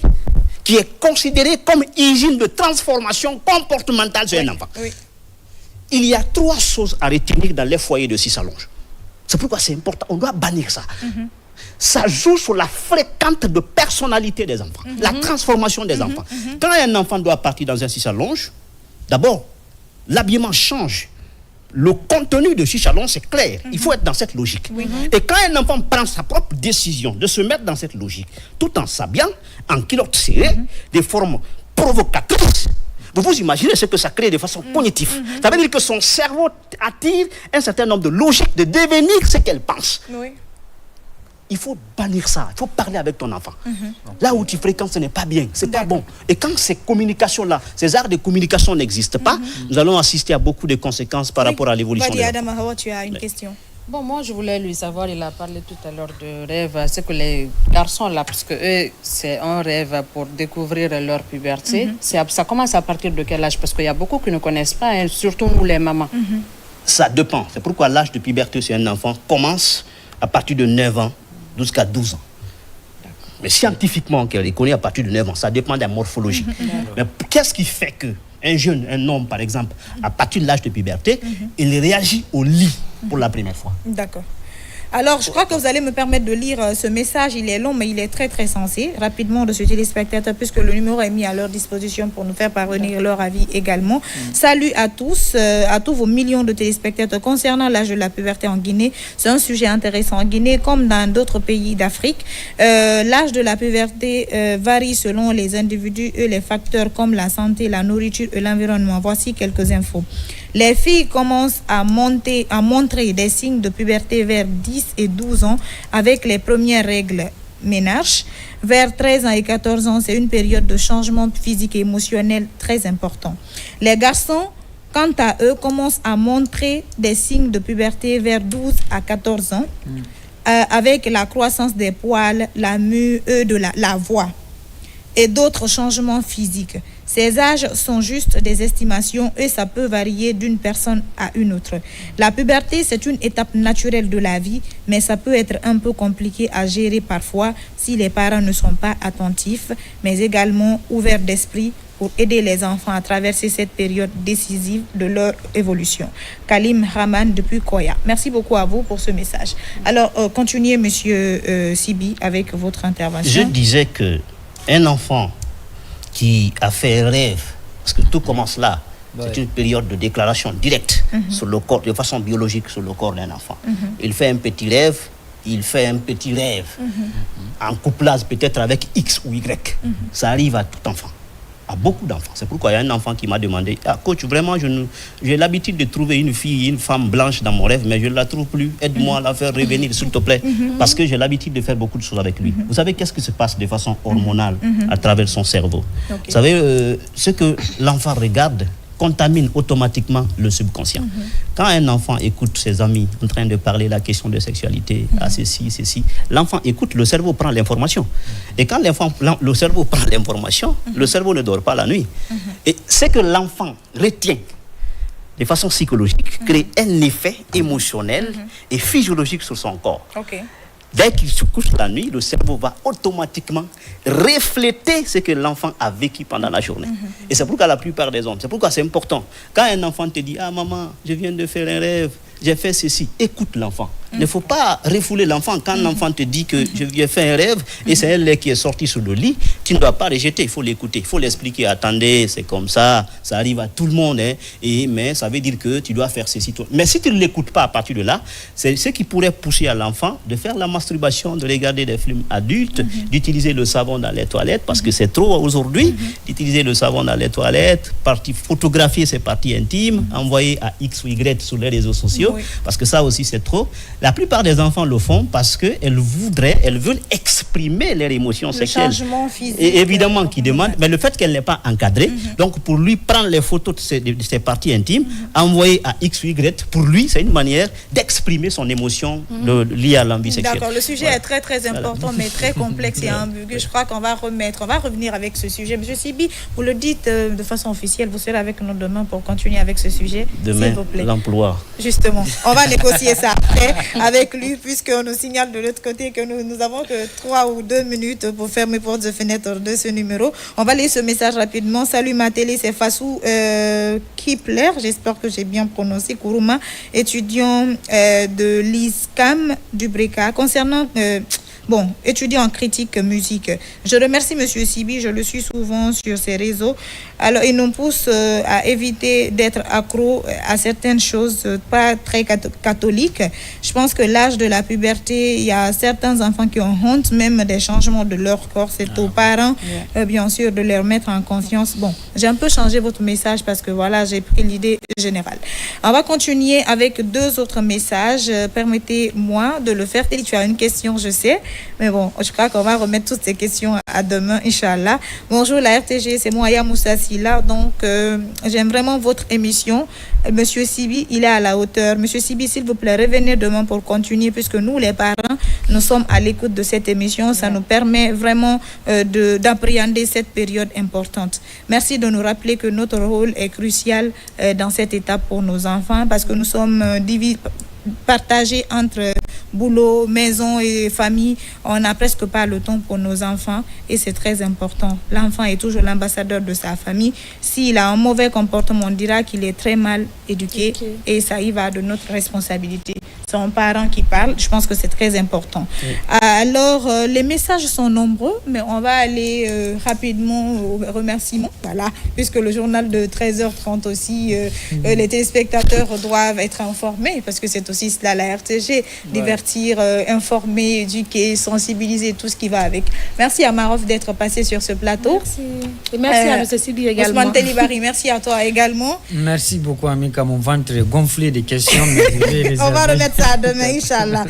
qui est considéré comme usine de transformation comportementale sur un enfant. Oui. Il y a 3 choses à retenir dans les foyers de 6 à longe. C'est pourquoi c'est important. On doit bannir ça. Ça joue sur la fréquente de personnalité des enfants, la transformation des enfants. Quand un enfant doit partir dans un 6 à longe, d'abord, l'habillement change. Le contenu de 6 à longe, c'est clair. Il faut être dans cette logique. Et quand un enfant prend sa propre décision de se mettre dans cette logique, tout en s'habillant, en culotte serrée, des formes provocatrices, vous imaginez ce que ça crée de façon cognitive. Ça veut dire que son cerveau attire un certain nombre de logiques de devenir ce qu'elle pense. Oui. Il faut bannir ça. Il faut parler avec ton enfant. Là où tu fréquentes, ce n'est pas bien. C'est pas bon. Et quand ces communications-là, ces arts de communication n'existent pas, nous allons assister à beaucoup de conséquences par rapport à l'évolution. Vas-y, Adama Hawa, tu as une question. Bon, moi, je voulais lui savoir, il a parlé tout à l'heure de rêve, c'est que les garçons, là, parce que eux, c'est un rêve pour découvrir leur puberté. Ça commence à partir de quel âge? Parce qu'il y a beaucoup qui ne connaissent pas, hein, surtout nous, les mamans. Ça dépend. C'est pourquoi l'âge de puberté chez un enfant commence à partir de 9 ans jusqu'à 12 ans. Mais scientifiquement, on les connaît à partir de 9 ans. Ça dépend de la morphologie. Mais qu'est-ce qui fait qu'un jeune, un homme, par exemple, à partir de l'âge de puberté, il réagit au lit pour la première fois? D'accord. Alors, je crois que vous allez me permettre de lire ce message. Il est long, mais il est très, très sensé. Rapidement, de ce téléspectateur, puisque le numéro est mis à leur disposition pour nous faire parvenir leur avis également. Salut à tous vos millions de téléspectateurs. Concernant l'âge de la puberté en Guinée, c'est un sujet intéressant. En Guinée, comme dans d'autres pays d'Afrique, l'âge de la puberté varie selon les individus et les facteurs comme la santé, la nourriture et l'environnement. Voici quelques infos. Les filles commencent à montrer des signes de puberté vers 10 et 12 ans avec les premières règles ménage. Vers 13 ans et 14 ans, c'est une période de changement physique et émotionnel très important. Les garçons, quant à eux, commencent à montrer des signes de puberté vers 12 à 14 ans avec la croissance des poils, la mue de la voix et d'autres changements physiques. Ces âges sont juste des estimations et ça peut varier d'une personne à une autre. La puberté, c'est une étape naturelle de la vie, mais ça peut être un peu compliqué à gérer parfois si les parents ne sont pas attentifs, mais également ouverts d'esprit pour aider les enfants à traverser cette période décisive de leur évolution. Kalim Rahman depuis Koya. Merci beaucoup à vous pour ce message. Alors, continuez, Monsieur Sibi, avec votre intervention. Je disais que un enfant qui a fait un rêve, parce que tout commence là, c'est une période de déclaration directe sur le corps, de façon biologique sur le corps d'un enfant. Il fait un petit rêve, en couplage peut-être avec X ou Y. Ça arrive à tout enfant, à beaucoup d'enfants. C'est pourquoi il y a un enfant qui m'a demandé, coach, vraiment, j'ai l'habitude de trouver une fille, une femme blanche dans mon rêve, mais je ne la trouve plus. Aide-moi à la faire revenir, s'il te plaît. Parce que j'ai l'habitude de faire beaucoup de choses avec lui. Vous savez qu'est-ce qui se passe de façon hormonale à travers son cerveau? Vous savez, ce que l'enfant regarde contamine automatiquement le subconscient. Quand un enfant écoute ses amis en train de parler la question de sexualité, ceci, l'enfant écoute, le cerveau prend l'information. Et quand le cerveau prend l'information, le cerveau ne dort pas la nuit. Et ce que l'enfant retient de façon psychologique crée un effet émotionnel et physiologique sur son corps. Dès qu'il se couche la nuit, le cerveau va automatiquement refléter ce que l'enfant a vécu pendant la journée. Et c'est pourquoi la plupart des hommes, c'est pourquoi c'est important. Quand un enfant te dit, maman, je viens de faire un rêve, j'ai fait ceci, écoute l'enfant. Il ne faut pas refouler l'enfant. Quand l'enfant te dit que je viens faire un rêve et c'est un lait qui est sorti sur le lit, tu ne dois pas rejeter, il faut l'écouter, il faut l'expliquer. Attendez, c'est comme ça arrive à tout le monde, hein, mais ça veut dire que tu dois faire ceci. Mais si tu ne l'écoutes pas à partir de là, c'est ce qui pourrait pousser à l'enfant de faire la masturbation, de regarder des films adultes, d'utiliser le savon dans les toilettes, parce que c'est trop aujourd'hui, d'utiliser le savon dans les toilettes, photographier ses parties intimes, envoyer à X ou Y sur les réseaux sociaux, parce que ça aussi c'est trop. La plupart des enfants le font parce qu'elles veulent exprimer leurs émotions sexuelles. Changement physique. Et évidemment, qui demande, mais le fait qu'elle n'est pas encadrée, donc pour lui, prendre les photos de ses parties intimes, envoyer à X ou Y, pour lui, c'est une manière d'exprimer son émotion liée à l'envie sexuelle. D'accord, le sujet est très très important, mais très complexe et ambigu. Je crois qu'on va revenir avec ce sujet. Monsieur Sibi, vous le dites de façon officielle, vous serez avec nous demain pour continuer avec ce sujet. Demain, s'il vous plaît. L'emploi. Justement, on va négocier ça après avec lui, puisqu'on nous signale de l'autre côté que nous avons que 3 ou 2 minutes pour fermer portes et fenêtres de ce numéro. On va lire ce message rapidement. Salut ma télé, c'est Fassou Kipler, j'espère que j'ai bien prononcé, Kourouma, étudiant de l'ISCAM du Breka. Concernant... étudiant en critique musique. Je remercie Monsieur Sibi, je le suis souvent sur ses réseaux. Alors, il nous pousse à éviter d'être accro à certaines choses pas très catholiques. Je pense que l'âge de la puberté, il y a certains enfants qui ont honte même des changements de leur corps. C'est aux parents, bien sûr, de leur mettre en confiance. Bon, j'ai un peu changé votre message parce que voilà, j'ai pris l'idée générale. On va continuer avec 2 autres messages. Permettez-moi de le faire. Tu as une question, je sais. Mais bon, je crois qu'on va remettre toutes ces questions à demain, Inch'Allah. Bonjour, la RTG, c'est moi, Aya Moussassi, là. Donc, j'aime vraiment votre émission. Monsieur Sibi, il est à la hauteur. Monsieur Sibi, s'il vous plaît, revenez demain pour continuer, puisque nous, les parents, nous sommes à l'écoute de cette émission. Ça nous permet vraiment d'appréhender cette période importante. Merci de nous rappeler que notre rôle est crucial dans cette étape pour nos enfants, parce que nous sommes partagés entre boulot, maison et famille. On n'a presque pas le temps pour nos enfants et c'est très important. L'enfant est toujours l'ambassadeur de sa famille. S'il a un mauvais comportement, on dira qu'il est très mal éduqué et ça y va de notre responsabilité. C'est un parent qui parle, je pense que c'est très important. Alors, les messages sont nombreux, mais on va aller rapidement aux remerciements. Voilà, puisque le journal de 13h30 aussi, les téléspectateurs doivent être informés, parce que c'est aussi cela la RTG, divertir, informer, éduquer, sensibiliser, tout ce qui va avec. Merci à Marof d'être passé sur ce plateau. Merci. Et merci à M. Sibi également. Ousmane Telibari, merci à toi également. Merci beaucoup, Amika. Mon ventre est gonflé de questions. On va remettre ça demain, Inch'Allah.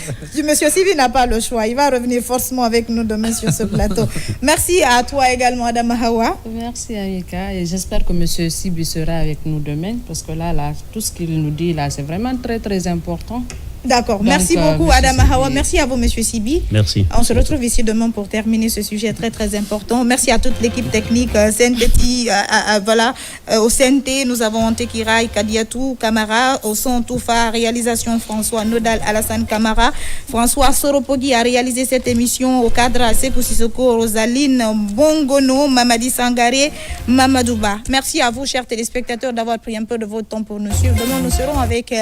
Monsieur Sibi n'a pas le choix. Il va revenir forcément avec nous demain sur ce plateau. Merci à toi également, Adama Hawa. Merci, Amika. Et j'espère que M. Sibi sera avec nous demain, parce que là, tout ce qu'il nous dit, là, c'est vraiment très, très important. D'accord. Merci beaucoup, Adama Hawa. Merci à vous, Monsieur Sibi. Merci. On se retrouve ici demain pour terminer ce sujet très, très important. Merci à toute l'équipe technique, au CNT, nous avons Tekirai, Kadiatou, Kamara, au son Toufa, réalisation François Nodal, Alassane Kamara, François Soropogui a réalisé cette émission au cadre Sekou Sissoko, Rosaline Bongono, Mamadi Sangaré, Mamadouba. Merci à vous, chers téléspectateurs, d'avoir pris un peu de votre temps pour nous suivre. Demain, nous serons avec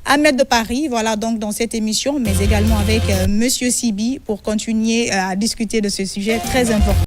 Ahmed de Paris, voilà, donc dans cette émission, mais également avec Monsieur Sibi pour continuer à discuter de ce sujet très important.